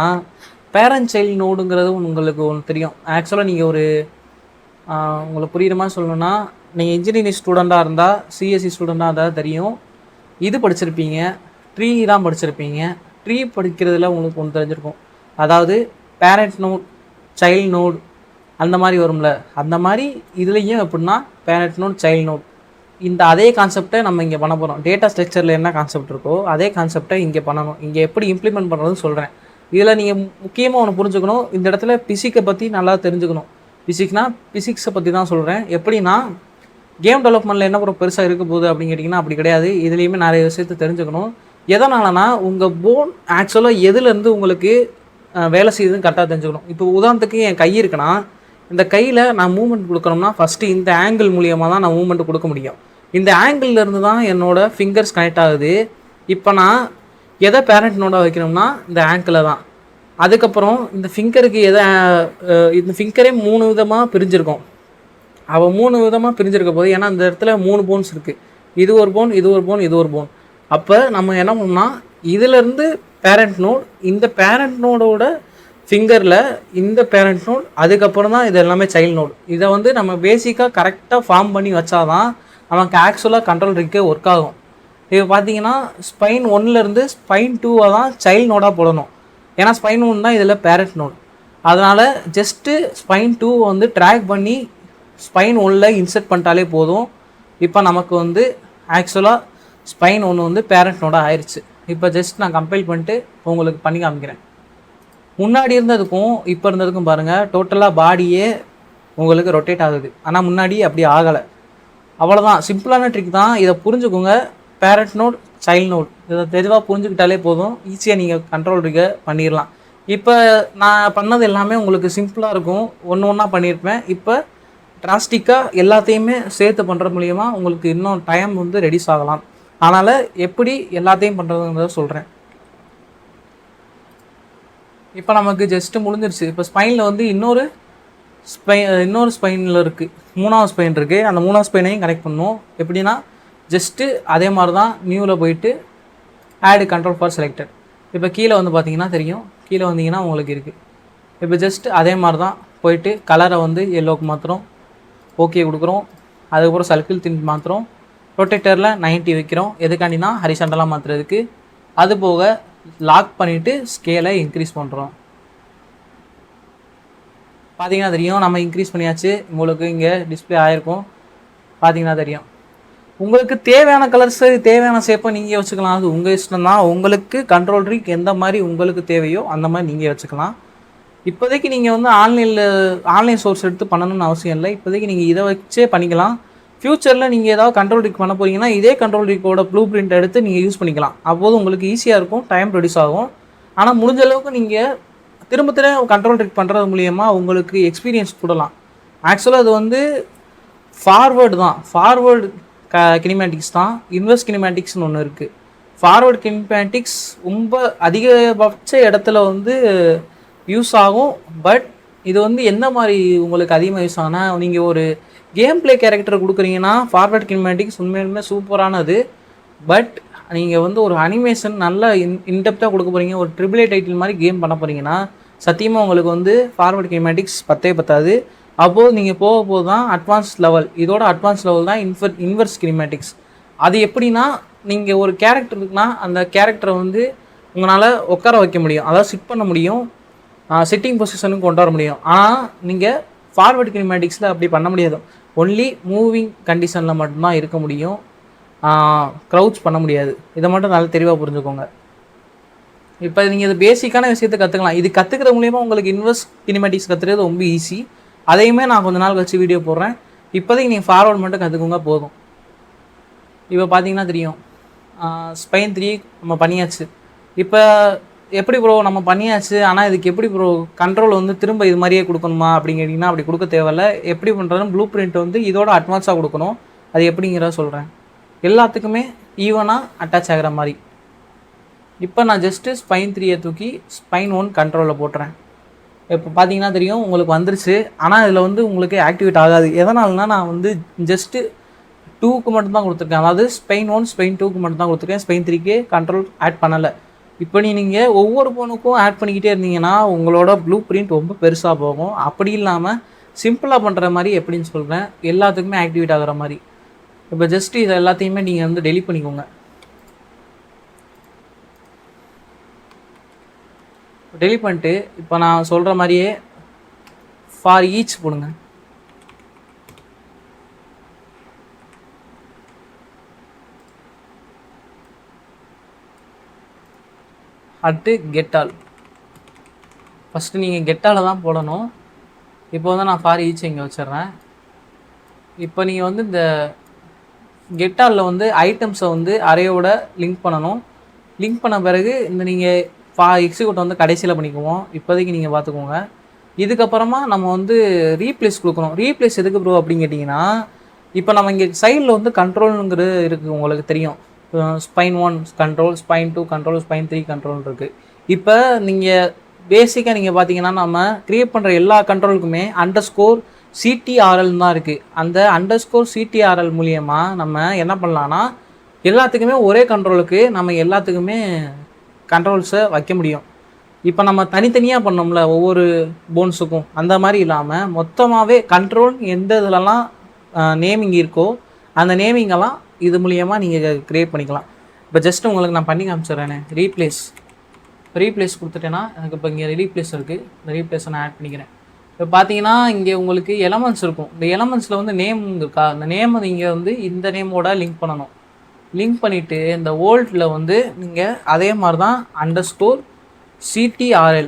பேரண்ட் சைல்டு நோடுங்கிறது உங்களுக்கு ஒன்று தெரியும். ஆக்சுவலாக நீங்கள் ஒரு உங்களுக்கு புரியுற மாதிரி சொல்லணும்னா, நீங்கள் இன்ஜினியரிங் ஸ்டூடெண்ட்டாக இருந்தால், சிஎஸ்சி ஸ்டூடெண்ட்டாக இருந்தால் தெரியும். இது படிச்சிருப்பீங்க, ட்ரீ தான் படிச்சிருப்பீங்க. ட்ரீ படிக்கிறதுல உங்களுக்கு ஒன்று தெரிஞ்சிருக்கும். அதாவது பேரண்ட் நோட், சைல்டு நோட் அந்த மாதிரி வரும்ல. அந்த மாதிரி இதுலேயும் எப்படின்னா பேரண்ட் நோட், சைல்டு நோட் இந்த அதே கான்செப்டை நம்ம இங்கே பண்ண போகிறோம். டேட்டா ஸ்ட்ரக்சரில் என்ன கான்செப்ட் இருக்கோ அதே கான்செப்டை இங்கே பண்ணணும். இங்கே எப்படி இம்ப்ளிமெண்ட் பண்ணுறதுன்னு சொல்கிறேன். இதில் நீங்கள் முக்கியமாக ஒன்று புரிஞ்சுக்கணும். இந்த இடத்துல பிசிக்கை பற்றி நல்லா தெரிஞ்சுக்கணும். பிசிக்ஸை பற்றி தான் சொல்கிறேன். எப்படின்னா, கேம் டெவலப்மெண்ட்டில் என்ன ஒரு பெருசாக இருக்க போகுது அப்படின்னு கேட்டிங்கன்னா அப்படி கிடையாது. இதுலேயுமே நிறைய விஷயத்தை தெரிஞ்சுக்கணும். எதனாலனா, உங்கள் போன் ஆக்சுவலாக எதுலேருந்து உங்களுக்கு வேலை செய்யுதுன்னு கரெக்டாக தெரிஞ்சுக்கணும். இப்போ உதாரணத்துக்கு என் கை இருக்குன்னா, இந்த கையில் நான் மூவ்மெண்ட் கொடுக்கணும்னா ஃபஸ்ட்டு இந்த ஆங்கிள் மூலியமாக தான் நான் மூவ்மெண்ட் கொடுக்க முடியும். இந்த ஆங்கிள்லேருந்து தான் என்னோடய ஃபிங்கர்ஸ் கனெக்ட் ஆகுது. இப்போ நான் எதை பேரண்ட் நோடாக வைக்கணும்னா இந்த ஆங்கிளில் தான். அதுக்கப்புறம் இந்த ஃபிங்கருக்கு இந்த ஃபிங்கரே 3 விதமாக பிரிஞ்சிருக்கும். அவள் 3 விதமாக பிரிஞ்சிருக்க போது. ஏன்னா இந்த இடத்துல 3 போன்ஸ் இருக்குது. இது ஒரு போன், இது ஒரு போன், இது ஒரு போன். அப்போ நம்ம என்ன பண்ணோம்னா, இதிலேருந்து பேரண்ட் நோட், இந்த பேரண்ட் நோடோட ஃபிங்கரில் இந்த பேரண்ட் நோட், அதுக்கப்புறம் தான் இது எல்லாமே சைல்டு நோட். இதை வந்து நம்ம பேசிக்காக கரெக்டாக ஃபார்ம் பண்ணி வச்சாதான் நமக்கு ஆக்சுவலாக கண்ட்ரோல் ரிக்கே ஒர்க் ஆகும். இப்போ பார்த்தீங்கன்னா ஸ்பைன் 1லேருந்து ஸ்பைன் 2 தான் சைல்டு நோடாக போடணும். ஏன்னா ஸ்பைன் 1 தான் இதில் பேரண்ட் நோட். அதனால் ஜஸ்ட்டு ஸ்பைன் 2 வந்து ட்ராக் பண்ணி ஸ்பைன் 1ல் இன்செர்ட் பண்ணிட்டாலே போதும். இப்போ நமக்கு வந்து ஆக்சுவலாக ஸ்பைன் 1 வந்து பேரண்ட் நோடாக ஆயிடுச்சு. இப்போ ஜஸ்ட் நான் கம்பைல் பண்ணிட்டு உங்களுக்கு பண்ணி காமிக்கிறேன். முன்னாடி இருந்ததுக்கும் இப்போ இருந்ததுக்கும் பாருங்கள், டோட்டலாக பாடியே உங்களுக்கு ரொட்டேட் ஆகுது. ஆனால் முன்னாடி அப்படி ஆகலை. அவ்வளோதான், சிம்பிளான ட்ரிக் தான். இதை புரிஞ்சுக்கோங்க. பேரண்ட் நோட், சைல்டு நோட் இதை தெளிவாக புரிஞ்சுக்கிட்டாலே போதும். ஈஸியாக நீங்கள் கண்ட்ரோல் ரிக்க பண்ணிடலாம். இப்போ நான் பண்ணது எல்லாமே உங்களுக்கு சிம்பிளாக இருக்கும். ஒன்று ஒன்றா பண்ணியிருப்பேன். இப்போ டிராஸ்டிக்காக எல்லாத்தையுமே சேர்த்து பண்ணுற மூலிமா உங்களுக்கு இன்னும் டைம் வந்து ரெடியூஸ் ஆகலாம். அதனால் எப்படி எல்லாத்தையும் பண்ணுறதுங்கிறத சொல்கிறேன். இப்போ நமக்கு ஜஸ்ட்டு முடிஞ்சிருச்சு. இப்போ ஸ்பைனில் வந்து இன்னொரு ஸ்பைனில் இருக்குது, 3வது ஸ்பைன் இருக்குது. அந்த 3வது ஸ்பைனையும் கனெக்ட் பண்ணணும். எப்படின்னா ஜஸ்ட்டு அதே மாதிரி தான் நியூவில் போயிட்டு ஆட் கண்ட்ரோல் ஃபார் செலக்டட். இப்போ கீழே வந்து பார்த்தீங்கன்னா தெரியும், கீழே வந்தீங்கன்னா உங்களுக்கு இருக்குது. இப்போ ஜஸ்ட்டு அதே மாதிரி தான் போயிட்டு கலரை வந்து எல்லோக்கு மாற்றுறோம், ஓகே கொடுக்குறோம். அதுக்கப்புறம் சர்க்கிள் தின் மாற்றுறோம். ரொட்டேட்டரில் 90 வைக்கிறோம். எதுக்காண்டினா ஹரிசாண்டலாக மாற்றுறதுக்கு. அது போக லாக் பண்ணிவிட்டு ஸ்கேலை இன்க்ரீஸ் பண்ணுறோம். பார்த்தீங்கன்னா தெரியும், நம்ம இன்க்ரீஸ் பண்ணியாச்சு. உங்களுக்கு இங்கே டிஸ்பிளே ஆகிருக்கும், பார்த்தீங்கன்னா தெரியும். உங்களுக்கு தேவையான கலர்ஸு, தேவையான ஷேப்பை நீங்கள் வச்சுக்கலாம். அது உங்கள் இஷ்டம் தான். உங்களுக்கு கண்ட்ரோல் ரிக் எந்த மாதிரி உங்களுக்கு தேவையோ அந்த மாதிரி நீங்கள் வச்சுக்கலாம். இப்போதைக்கு நீங்கள் வந்து ஆன்லைன் சோர்ஸ் எடுத்து பண்ணணும்னு அவசியம் இல்லை. இப்போதைக்கு நீங்கள் இதை வச்சே பண்ணிக்கலாம். ஃப்யூச்சரில் நீங்கள் ஏதாவது கண்ட்ரோல் ரிக் பண்ண போகிறீங்கன்னா இதே கண்ட்ரோல் ரிக்கோட ப்ளூ பிரிண்ட் எடுத்து நீங்கள் யூஸ் பண்ணிக்கலாம். அப்போது உங்களுக்கு ஈஸியாக இருக்கும், டைம் ரெடியூஸ் ஆகும். ஆனால் முடிஞ்ச அளவுக்கு நீங்கள் திரும்ப கண்ட்ரோல் ரிக் பண்ணுறது மூலிமா உங்களுக்கு எக்ஸ்பீரியன்ஸ் கொடுக்கலாம். ஆக்சுவலாக அது வந்து ஃபார்வேர்டு தான், ஃபார்வேர்டு கினிமேட்டிக்ஸ் தான். இன்வெர்ஸ் கினிமேட்டிக்ஸ்னு ஒன்று இருக்குது. ஃபார்வேர்டு கினிமேட்டிக்ஸ் ரொம்ப அதிகபட்ச இடத்துல வந்து யூஸ் ஆகும். பட் இது வந்து எந்த மாதிரி உங்களுக்கு அதிகமாக யூஸ் ஆகுனா, நீங்கள் ஒரு கேம் பிளே கேரக்டர் கொடுக்குறீங்கன்னா ஃபார்வர்ட் கினிமேட்டிக்ஸ் உண்மையிலுமே சூப்பரானது. பட் நீங்கள் வந்து ஒரு அனிமேஷன் நல்லா இன்டெப்த்தாக கொடுக்க போகிறீங்க, ஒரு AAA டைட்டில் மாதிரி கேம் பண்ண போகிறீங்கன்னா சத்தியமாக உங்களுக்கு வந்து ஃபார்வர்ட் கினிமேட்டிக்ஸ் பத்தாது. அப்போது நீங்கள் போக தான் அட்வான்ஸ் லெவல். இதோட அட்வான்ஸ் லெவல் தான் இன்வெர்ஸ் கினிமேட்டிக்ஸ். அது எப்படின்னா, நீங்கள் ஒரு கேரக்டர் இருக்குன்னா அந்த கேரக்டரை வந்து உங்களால் உட்கார வைக்க முடியும், அதாவது சிட் பண்ண முடியும், சிட்டிங் பொசிஷனுக்கு கொண்டு வர முடியும். ஆனால் நீங்கள் ஃபார்வர்ட் கினிமேட்டிக்ஸில் அப்படி பண்ண முடியாது. ஒன்லி மூவிங் கண்டிஷனில் மட்டும்தான் இருக்க முடியும், க்ரௌச் பண்ண முடியாது. இதை மட்டும் நல்லா தெளிவாக புரிஞ்சுக்கோங்க. இப்போ நீங்கள் இது பேசிக்கான விஷயத்தை கற்றுக்கலாம். இது கற்றுக்கிற மூலிமா உங்களுக்கு இன்வெர்ஸ் கினிமேட்டிக்ஸ் கற்றுக்கிறது ரொம்ப ஈஸி. அதையுமே நான் கொஞ்ச நாள் கழிச்சு வீடியோ போடுறேன். இப்போதைக்கு நீங்கள் ஃபார்வர்ட் மட்டும் கற்றுக்கோங்க போதும். இப்போ பார்த்தீங்கன்னா தெரியும் ஸ்பைன் 3 நம்ம பண்ணியாச்சு. இப்போ எப்படி ப்ரோ நம்ம பண்ணியாச்சு, ஆனால் இதுக்கு எப்படி ப்ரோ கண்ட்ரோல் வந்து திரும்ப இது மாதிரியே கொடுக்கணுமா அப்படின்னு கேட்டிங்கன்னா அப்படி கொடுக்க தேவையில்ல. எப்படி பண்ணுறதுன்னு ப்ளூ பிரிண்ட் வந்து இதோட அட்வான்ஸாக கொடுக்கணும். அது எப்படிங்கிறத சொல்கிறேன். எல்லாத்துக்குமே ஈவனாக அட்டாச் ஆகிற மாதிரி. இப்போ நான் ஜஸ்ட்டு ஸ்பைன் 3 தூக்கி ஸ்பைன் 1 கண்ட்ரோலில் போட்டுறேன். இப்போ பார்த்தீங்கன்னா தெரியும் உங்களுக்கு வந்துருச்சு. ஆனால் இதில் வந்து உங்களுக்கு ஆக்டிவேட் ஆகாது. எதனால்னா நான் வந்து ஜஸ்ட்டு 2க்கு மட்டும் தான் கொடுத்துருக்கேன். அதாவது ஸ்பெயின் 1 ஸ்பெயின் 2க்கு மட்டும் தான் கொடுத்துருக்கேன். ஸ்பெயின் 3க்கு கண்ட்ரோல் ஆட் பண்ணலை. இப்போ நீங்கள் ஒவ்வொரு ஃபோனுக்கும் ஆட் பண்ணிக்கிட்டே இருந்தீங்கன்னா உங்களோட ப்ளூ பிரிண்ட் ரொம்ப பெருசாக போகும். அப்படி இல்லாமல் சிம்பிளாக பண்ணுற மாதிரி எப்படின்னு சொல்கிறேன், எல்லாத்துக்குமே ஆக்டிவேட் ஆகிற மாதிரி. இப்போ ஜஸ்ட்டு இதை எல்லாத்தையுமே நீங்கள் வந்து டெலிட் பண்ணிக்கோங்க. டெலிட் பண்ணிட்டு இப்போ நான் சொல்கிற மாதிரியே ஃபார் ஈச் போடுங்க. அடுத்து கெட்டால். ஃபஸ்ட்டு நீங்கள் கெட்டால் தான் போடணும். இப்போ வந்து நான் ஃபார் ஈச் இங்கே வச்சிட்றேன். இப்போ நீங்கள் வந்து இந்த கெட்டாலில் வந்து ஐட்டம்ஸை வந்து அரேயோட லிங்க் பண்ணணும். லிங்க் பண்ண பிறகு இந்த நீங்கள் எக்ஸிக்யூட் வந்து கடைசியில் பண்ணிக்குவோம். இப்போதைக்கு நீங்கள் பார்த்துக்கோங்க. இதுக்கப்புறமா நம்ம வந்து ரீப்ளேஸ் கொடுக்கணும். ரீப்ளேஸ் எதுக்கு ப்ரோ அப்படின்னு கேட்டிங்கன்னா, இப்போ நம்ம இங்கே சைடில் வந்து கண்ட்ரோலுங்கிறது இருக்குது, உங்களுக்கு தெரியும். Spine 1 control, spine 2 control, spine 3 control இருக்குது. இப்போ நீங்கள் பேசிக்காக நீங்கள் பார்த்தீங்கன்னா நம்ம க்ரியேட் பண்ணுற எல்லா கண்ட்ரோலுக்குமே _CTRL தான் இருக்குது. அந்த _CTRL மூலியமாக நம்ம என்ன பண்ணலான்னா எல்லாத்துக்குமே ஒரே கண்ட்ரோலுக்கு நம்ம எல்லாத்துக்குமே கண்ட்ரோல்ஸை வைக்க முடியும். இப்போ நம்ம தனித்தனியாக பண்ணோம்ல ஒவ்வொரு போன்ஸுக்கும், அந்த மாதிரி இல்லாமல் மொத்தமாகவே கண்ட்ரோல் எந்த இதிலலாம் நேமிங் இருக்கோ அந்த நேமிங்கெல்லாம் இது மூலியமாக நீங்கள் க்ரியேட் பண்ணிக்கலாம். இப்போ ஜஸ்ட் உங்களுக்கு நான் பண்ணி காமிச்சிட்றேனே. ரீப்ளேஸ் கொடுத்துட்டேன்னா எனக்கு இப்போ இங்கே ரீப்ளேஸ் இருக்குது. இந்த ரீப்ளேஸை நான் ஆட் பண்ணிக்கிறேன். இப்போ பார்த்தீங்கன்னா இங்கே உங்களுக்கு எலமெண்ட்ஸ் இருக்கும். இந்த எலமெண்ட்ஸில் வந்து நேம் இருக்கா, அந்த நேமை நீங்கள் வந்து இந்த நேமோட லிங்க் பண்ணணும். லிங்க் பண்ணிவிட்டு இந்த ஓல்டில் வந்து நீங்கள் அதே மாதிரி தான் _CTRL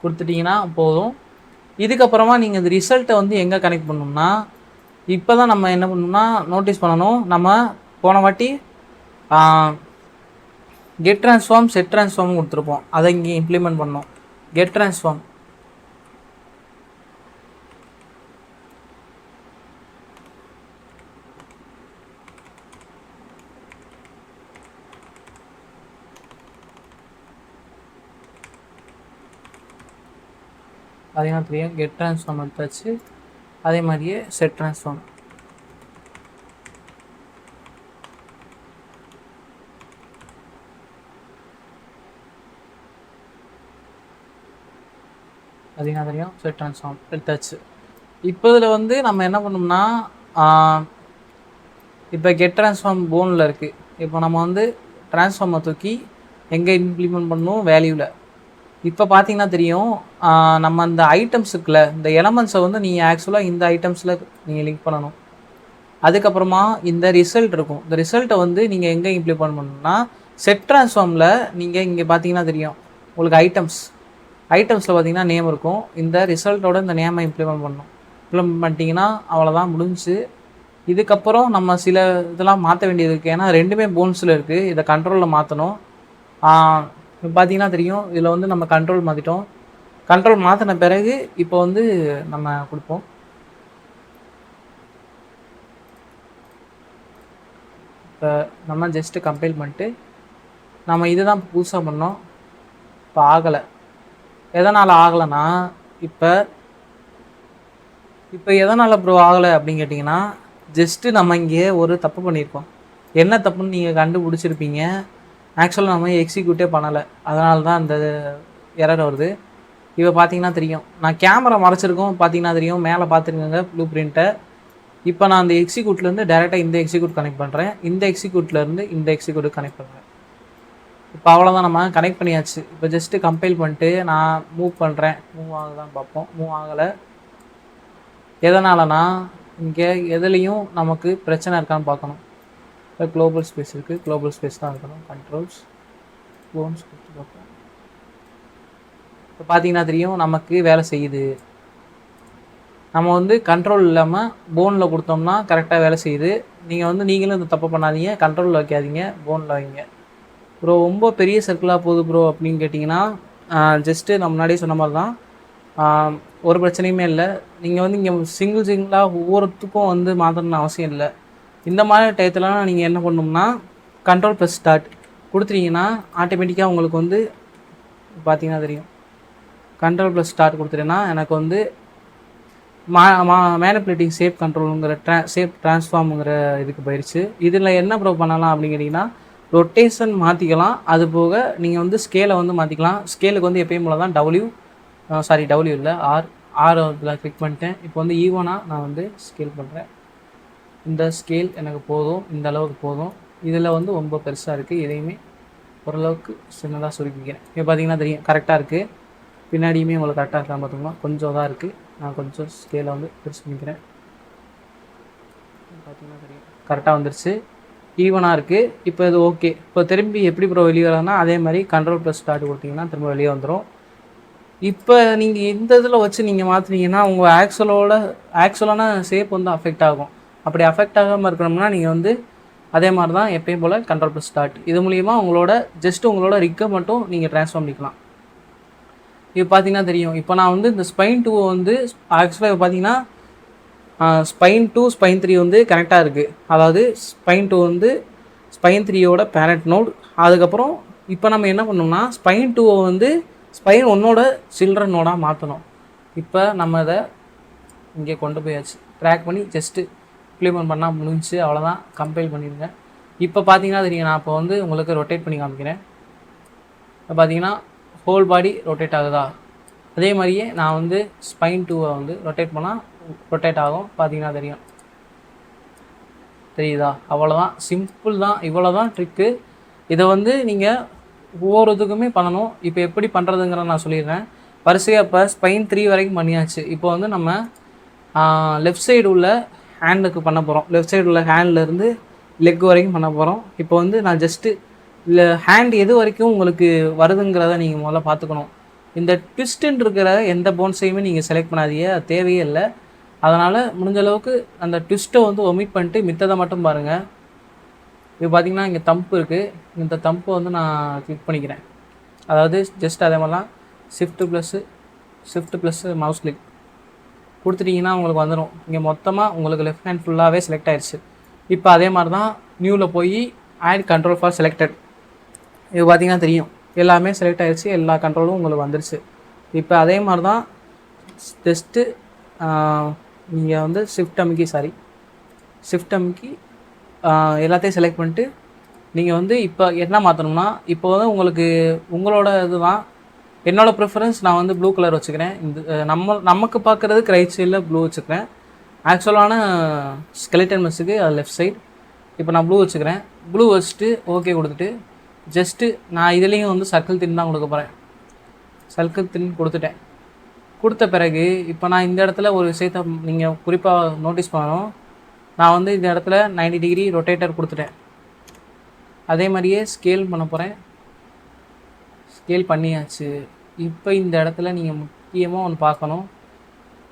கொடுத்துட்டிங்கன்னா போதும். இதுக்கப்புறமா நீங்கள் இந்த ரிசல்ட்டை வந்து எங்கே கனெக்ட் பண்ணணும்னா, இப்போ தான் நம்ம என்ன பண்ணணும்னா நோட்டீஸ் பண்ணணும். நம்ம போன வாட்டி கெட் ட்ரான்ஸ்ஃபார்ம் செட் ட்ரான்ஸ்ஃபார்ம் கொடுத்துருப்போம். அதை இங்கே இம்ப்ளிமெண்ட் பண்ணோம். கெட் ட்ரான்ஸ்ஃபார்ம் அதே மாதிரியே கெட் ட்ரான்ஸ்ஃபார்ம் எடுத்தாச்சு. அதே மாதிரியே செட் ட்ரான்ஸ்ஃபார்ம். அதே மாதிரியும் செட் ட்ரான்ஸ்ஃபார்ம் எடுத்தாச்சு. இப்போ இதில் வந்து நம்ம என்ன பண்ணோம்னா இப்போ கெட் ட்ரான்ஸ்ஃபார்ம் போனில் இருக்குது. இப்போ நம்ம வந்து ட்ரான்ஸ்ஃபார்மை தூக்கி எங்கே இம்ப்ளிமெண்ட் பண்ணணும், வேல்யூவில். இப்போ பார்த்தீங்கன்னா தெரியும் நம்ம இந்த ஐட்டம்ஸுக்குள்ள இந்த எலமெண்ட்ஸை வந்து நீங்கள் ஆக்சுவலாக இந்த ஐட்டம்ஸில் நீங்கள் லிங்க் பண்ணணும். அதுக்கப்புறமா இந்த ரிசல்ட் இருக்கும். இந்த ரிசல்ட்டை வந்து நீங்கள் எங்கே இம்ப்ளிமெண்ட் பண்ணணும்னா செட் ட்ரான்ஸ்ஃபார்மில் நீங்கள் இங்கே பார்த்தீங்கன்னா தெரியும் உங்களுக்கு ஐட்டம்ஸில் பார்த்தீங்கன்னா நேம் இருக்கும். இந்த ரிசல்ட்டோட இந்த நேமை இம்ப்ளிமெண்ட் பண்ணணும். இம்ப்ளிமெண்ட் பண்ணிட்டீங்கன்னா அவ்வளோதான், முடிஞ்சு. இதுக்கப்புறம் நம்ம சில இதெல்லாம் மாற்ற வேண்டியது இருக்குது. ஏன்னா ரெண்டுமே போன்ஸில் இருக்குது. இதை கண்ட்ரோலில் மாற்றணும். இப்போ பார்த்தீங்கன்னா தெரியும் இதில் வந்து நம்ம கண்ட்ரோல் மாற்றிட்டோம். கண்ட்ரோல் மாற்றின பிறகு இப்போ வந்து நம்ம கொடுப்போம். இப்போ நம்ம ஜஸ்ட்டு கம்பைல் பண்ணிட்டு நம்ம இது தான் புதுசாக பண்ணோம். இப்போ ஆகலை. எதனால் ஆகலைன்னா இப்போ எதனால் ப்ரோ ஆகலை அப்படின்னு கேட்டிங்கன்னா ஜஸ்ட்டு நம்ம இங்கே ஒரு தப்பு பண்ணியிருக்கோம். என்ன தப்புன்னு நீங்கள் கண்டுபிடிச்சிருப்பீங்க. ஆக்சுவலாக நம்ம எக்ஸிக்யூட்டே பண்ணலை. அதனால தான் அந்த எரர் வருது. இப்போ பார்த்தீங்கன்னா தெரியும் நான் கேமரா மறைச்சிருக்கோம். பார்த்தீங்கன்னா தெரியும் மேலே பார்த்துருக்கேங்க ப்ளூ பிரிண்ட்டை. இப்போ நான் அந்த எக்ஸிக்யூட்லேருந்து டேரெக்டாக இந்த எக்ஸிக்யூட் கனெக்ட் பண்ணுறேன். இந்த எக்ஸிக்யூட்லேருந்து இந்த எக்ஸிக்யூட் கனெக்ட் பண்ணுறேன். இப்போ அவ்வளோதான், நம்ம கனெக்ட் பண்ணியாச்சு. இப்போ ஜஸ்ட்டு கம்பைல் பண்ணிட்டு நான் மூவ் பண்ணுறேன். மூவ் ஆகுதான்னு பார்ப்போம். மூவ் ஆகலை. எதனாலனா இங்கே எதுலேயும் நமக்கு பிரச்சனை இருக்கான்னு பார்க்கணும். இப்போ குளோபல் ஸ்பேஸ் இருக்குது. குளோபல் ஸ்பேஸ் தான் இருக்கணும். கண்ட்ரோல்ஸ் போன்ஸ் கொடுத்து பார்ப்போம். இப்போ பார்த்தீங்கன்னா தெரியும் நமக்கு வேலை செய்யுது. நம்ம வந்து கண்ட்ரோல் இல்லாமல் போனில் கொடுத்தோம்னா கரெக்டாக வேலை செய்யுது. நீங்கள் வந்து நீங்களும் இந்த தப்பு பண்ணாதீங்க, கண்ட்ரோலில் வைக்காதீங்க, போனில் வைங்க. ப்ரோ ரொம்ப பெரிய சர்க்கிளாக போகுது ப்ரோ அப்படின்னு கேட்டிங்கன்னா, ஜஸ்ட்டு நான் முன்னாடியே சொன்ன மாதிரி தான், ஒரு பிரச்சனையுமே இல்லை. நீங்கள் வந்து இங்கே சிங்கிளாக ஒவ்வொருத்துக்கும் வந்து மாற்றணும்னு அவசியம் இல்லை. இந்த மாதிரி டயத்துலலாம் நீங்கள் என்ன பண்ணணும்னா கண்ட்ரோல் ப்ளஸ் ஸ்டார்ட் கொடுத்துட்டீங்கன்னா ஆட்டோமேட்டிக்காக உங்களுக்கு வந்து பார்த்தீங்கன்னா தெரியும். கண்ட்ரோல் ப்ளஸ் ஸ்டார்ட் கொடுத்துட்டேன்னா எனக்கு வந்து மேனிப்புலேட்டிங் சேஃப் கண்ட்ரோலுங்கிற சேஃப் ட்ரான்ஸ்ஃபார்முங்கிற இதுக்கு போயிடுச்சு. இதில் என்ன ப்ரோ பண்ணலாம் அப்படின்னு கேட்டிங்கன்னா, ரொட்டேஷன் மாற்றிக்கலாம். அது போக நீங்கள் வந்து ஸ்கேலை வந்து மாற்றிக்கலாம். ஸ்கேலுக்கு வந்து எப்பயும் போல தான் டபிள்யூ இல்லை ஆர் இதில் கிளிக் பண்ணிட்டேன். இப்போ வந்து ஈவனாக நான் வந்து ஸ்கேல் பண்ணுறேன். இந்த ஸ்கேல் எனக்கு போதும், இந்த அளவுக்கு போதும். இதில் வந்து ரொம்ப பெருசாக இருக்குது, இதையுமே ஓரளவுக்கு சின்னதாக சுருக்கிக்கிறேன். இப்போ பார்த்தீங்கன்னா தெரியும் கரெக்டாக இருக்குது. பின்னாடியுமே உங்களுக்கு கரெக்டாக இருக்கான்னு பார்த்துக்கலாம். கொஞ்சம் தான் இருக்குது, நான் கொஞ்சம் ஸ்கேலை வந்து பெருசு பண்ணிக்கிறேன். பார்த்தீங்கன்னா தெரியும் கரெக்டாக வந்துருச்சு, ஈவனாக இருக்குது. இப்போ இது ஓகே. இப்போ திரும்பி எப்படி ப்ரோ வெளியே வரதுனா அதே மாதிரி கண்ட்ரோல் ப்ளஸ் ஸ்டார்ட் கொடுத்தீங்கன்னா திரும்ப வெளியே வந்துடும். இப்போ நீங்கள் இந்த இதில் வச்சு நீங்கள் மாற்றினீங்கன்னா உங்கள் ஆக்சுவலான ஷேப் வந்து அஃபெக்ட் ஆகும். அப்படி அஃபெக்ட் ஆகாமல் இருக்கணும்னா நீங்கள் வந்து அதே மாதிரி தான் எப்பயும் போல் கண்ட்ரோல் ப்ளஸ் ஸ்டார்ட். இது மூலிமா உங்களோட ரிக்கை மட்டும் நீங்கள் ட்ரான்ஸ்ஃபார்ம் பண்ணிக்கலாம். இப்போ பார்த்தீங்கன்னா தெரியும். இப்போ நான் வந்து இந்த ஸ்பைன் 2 வந்து ஆக்சுவலாக இப்போ பார்த்தீங்கன்னா ஸ்பைன் 2 ஸ்பைன் 3 வந்து கனெக்டாக இருக்குது. அதாவது ஸ்பைன் 2 வந்து ஸ்பைன் 3யோட பேரண்ட் நோட். அதுக்கப்புறம் இப்போ நம்ம என்ன பண்ணோம்னா ஸ்பைன் 2 வந்து ஸ்பைன் 1ஓட சில்ட்ரன் நோடாக மாற்றணும். இப்போ நம்ம இதை இங்கே கொண்டு போயாச்சு, ட்ராக் பண்ணி ஜஸ்ட்டு இம்ப்ளிமெண்ட் பண்ணால் முடிஞ்சு, அவ்வளோதான். கம்பைல் பண்ணிடுங்க. இப்போ பார்த்தீங்கன்னா தெரியும், நான் இப்போ வந்து உங்களுக்கு ரொட்டேட் பண்ணி காமிக்கிறேன். இப்போ பார்த்தீங்கன்னா ஹோல் பாடி ரொட்டேட் ஆகுதா, அதே மாதிரியே நான் வந்து ஸ்பைன் 2வை வந்து ரொட்டேட் பண்ணால் ரொட்டேட் ஆகும். பார்த்தீங்கன்னா தெரியுதா? அவ்வளோதான், சிம்பிள் தான், இவ்வளோ தான் ட்ரிக்கு. இதை வந்து நீங்கள் ஒவ்வொரு இதுக்குமே பண்ணணும். இப்போ எப்படி பண்ணுறதுங்கிற நான் சொல்லிடுறேன். வரிசையாக இப்போ ஸ்பைன் 3 வரைக்கும் பண்ணியாச்சு. இப்போ வந்து நம்ம லெஃப்ட் சைடு உள்ள ஹேண்டுக்கு பண்ண போகிறோம். லெஃப்ட் சைடு உள்ள ஹேண்ட்லேருந்து லெக் வரைக்கும் பண்ண போகிறோம். இப்போ வந்து நான் ஜஸ்ட்டு இல்லை ஹேண்ட் எது வரைக்கும் உங்களுக்கு வருதுங்கிறத நீங்கள் முதல்ல பார்த்துக்கணும். இந்த ட்விஸ்ட்டுன்னு இருக்கிற எந்த போன்ஸையுமே நீங்கள் செலக்ட் பண்ணாதீங்க, அது தேவையே இல்லை. அதனால் முடிஞ்ச அளவுக்கு அந்த ட்விஸ்ட்டை வந்து ஒமிட் பண்ணிட்டு மித்ததை மட்டும் பாருங்கள். இப்போ பார்த்தீங்கன்னா இங்கே தம்பு இருக்குது. இந்த தம்பை வந்து நான் கிளிக் பண்ணிக்கிறேன். அதாவது ஜஸ்ட் அதே மாதிரிலாம் ஷிஃப்ட்டு ப்ளஸ்ஸு மவுஸ் கிளிக் கொடுத்துட்டிங்கன்னா உங்களுக்கு வந்துடும். இங்கே மொத்தமாக உங்களுக்கு லெஃப்ட் ஹேண்ட் ஃபுல்லாகவே செலக்ட் ஆயிடுச்சு. இப்போ அதே மாதிரி தான் நியூவில் போய் ஆட் கண்ட்ரோல் ஃபார் செலக்டட். இது பார்த்தீங்கன்னா தெரியும் எல்லாமே செலக்ட் ஆகிடுச்சு, எல்லா கண்ட்ரோலும் உங்களுக்கு வந்துடுச்சு. இப்போ அதே மாதிரி தான் ஜஸ்ட்டு நீங்கள் வந்து ஷிஃப்ட் அமுக்கி எல்லாத்தையும் செலக்ட் பண்ணிட்டு நீங்கள் வந்து இப்போ என்ன மாற்றணும்னா, இப்போ வந்து உங்களோட இது தான். என்னோடய ப்ரிஃபரன்ஸ் நான் வந்து ப்ளூ கலர் வச்சுக்கிறேன். இந்த நமக்கு பார்க்குறதுக்கு ரைட் சைடில் ப்ளூ வச்சுக்கிறேன். ஆக்சுவலான ஸ்கெலிட்டன் மெஸ்ஸுக்கு அது லெஃப்ட் சைடு. இப்போ நான் ப்ளூ வச்சுக்கிறேன். ப்ளூ வச்சுட்டு ஓகே கொடுத்துட்டு ஜஸ்ட்டு நான் இதுலேயும் வந்து சர்க்கிள் தின் தான் கொடுக்க போகிறேன். சர்க்கிள் தின் கொடுத்துட்டேன். கொடுத்த பிறகு இப்போ நான் இந்த இடத்துல ஒரு விஷயத்தை நீங்கள் குறிப்பாக நோட்டீஸ் பண்ணணும். நான் வந்து இந்த இடத்துல 90 டிகிரி ரொட்டேட்டர் கொடுத்துட்டேன். அதே மாதிரியே ஸ்கேல் பண்ண போகிறேன். ஸ்கேல் பண்ணியாச்சு. இப்போ இந்த இடத்துல நீங்கள் முக்கியமாக ஒன்று பார்க்கணும்.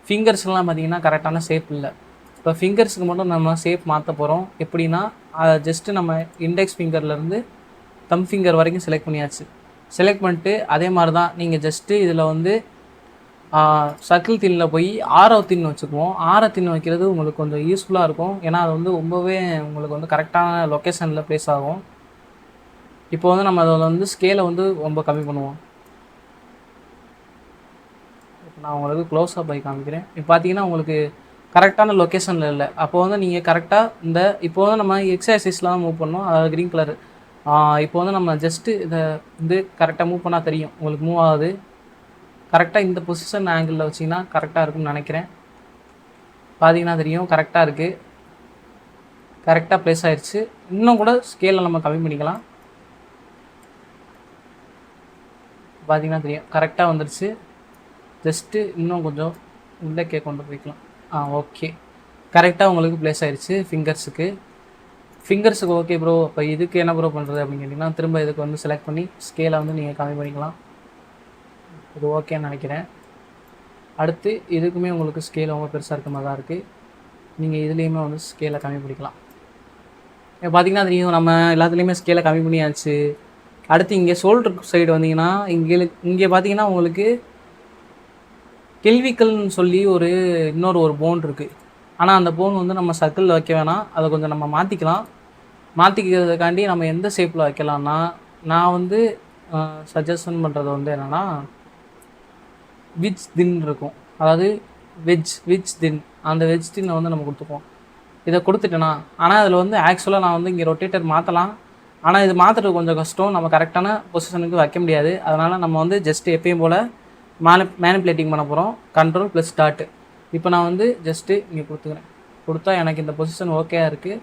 ஃபிங்கர்ஸ்லாம் பார்த்தீங்கன்னா கரெக்டான ஷேப் இல்லை. இப்போ ஃபிங்கர்ஸுக்கு மட்டும் நம்ம ஷேப் மாற்ற போகிறோம். எப்படின்னா அதை ஜஸ்ட்டு நம்ம இண்டெக்ஸ் ஃபிங்கர்லேருந்து தம் ஃபிங்கர் வரைக்கும் செலக்ட் பண்ணியாச்சு. செலக்ட் பண்ணிட்டு அதே மாதிரி தான் நீங்கள் ஜஸ்ட்டு இதில் வந்து சர்க்கிள் தின்னில் போய் ஆரவ் தின் வச்சுக்குவோம். ஆரவ் தின் வைக்கிறது உங்களுக்கு கொஞ்சம் யூஸ்ஃபுல்லாக இருக்கும். ஏன்னா அது வந்து ரொம்பவே உங்களுக்கு வந்து கரெக்டான லொக்கேஷனில் ப்ளேஸ் ஆகும். இப்போ வந்து நம்ம அதில் வந்து ஸ்கேலை வந்து ரொம்ப கம்மி பண்ணுவோம். நான் உங்களுக்கு க்ளோஸாக போய் காமிக்கிறேன். இப்போ பார்த்தீங்கன்னா உங்களுக்கு கரெக்டான லொக்கேஷனில் இல்லை. அப்போ வந்து நீங்கள் கரெக்டாக இப்போ வந்து நம்ம எக்ஸசைஸ்லாம் மூவ் பண்ணோம். அதாவது க்ரீன் கலரு. இப்போ வந்து நம்ம ஜஸ்ட்டு இதை வந்து கரெக்டாக மூவ் பண்ணால் தெரியும் உங்களுக்கு மூவ் ஆகுது. கரெக்டாக இந்த பொசிஷன் ஆங்கிளில் வச்சிங்கன்னா கரெக்டாக இருக்குன்னு நினைக்கிறேன். பார்த்தீங்கன்னா தெரியும் கரெக்டாக இருக்குது, கரெக்டாக ப்ளேஸ் ஆயிடுச்சு. இன்னும் கூட ஸ்கேலில் நம்ம கம்மி பண்ணிக்கலாம். பார்த்தீங்கன்னா தெரியும் கரெக்டாக வந்துடுச்சு. ஜஸ்ட்டு இன்னும் கொஞ்சம் உள்ளே கொண்டு போய்க்கலாம். ஓகே, கரெக்டாக உங்களுக்கு ப்ளேஸ் ஆயிடுச்சு ஃபிங்கர்ஸுக்கு. ஓகே ப்ரோ, இப்போ இதுக்கு என்ன ப்ரோ பண்ணுறது அப்படின்னு கேட்டிங்கன்னா திரும்ப இதுக்கு வந்து செலக்ட் பண்ணி ஸ்கேலை வந்து நீங்கள் கம்மி பண்ணிக்கலாம். இது ஓகேன்னு நினைக்கிறேன். அடுத்து இதுக்குமே உங்களுக்கு ஸ்கேல் ரொம்ப பெருசாக இருக்க மாதிரி தான் இருக்குது. நீங்கள் இதுலேயுமே வந்து ஸ்கேலை கம்மி பண்ணிக்கலாம். இப்போ பார்த்தீங்கன்னா தெரியும், நம்ம எல்லாத்துலேயுமே ஸ்கேலை கம்மி பண்ணியாச்சு. அடுத்து இங்கே ஷோல்டர் சைடு வந்தீங்கன்னா இங்கே பார்த்தீங்கன்னா உங்களுக்கு கெல்விக்கல்னு சொல்லி இன்னொரு போன் இருக்குது. ஆனால் அந்த போன் வந்து நம்ம சர்க்கிளில் வைக்க வேணாம், அதை கொஞ்சம் நம்ம மாற்றிக்கலாம். மாற்றிக்கிறதுக்காண்டி நம்ம எந்த ஷேப்பில் வைக்கலாம்னா, நான் வந்து சஜஷன் பண்ணுறது வந்து என்னென்னா விச் தின் இருக்கும், அதாவது விச் தின், அந்த வெஜ் தின்னை வந்து நம்ம கொடுத்துப்போம். இதை கொடுத்துட்டேன்னா, ஆனால் அதில் வந்து ஆக்சுவலாக நான் வந்து இங்கே ரொட்டேட்டர் மாற்றலாம், ஆனால் இது மாற்றுறது கொஞ்சம் கஷ்டம், நம்ம கரெக்டான பொசிஷனுக்கு வைக்க முடியாது. அதனால் நம்ம வந்து ஜஸ்ட்டு எப்பயும் போல் மேனிப்புலேட்டிங் பண்ண போகிறோம். Control plus start. இப்போ நான் வந்து ஜஸ்ட்டு இங்கே கொடுத்துக்கிறேன். கொடுத்தா எனக்கு இந்த பொசிஷன் ஓகேயாக இருக்குது.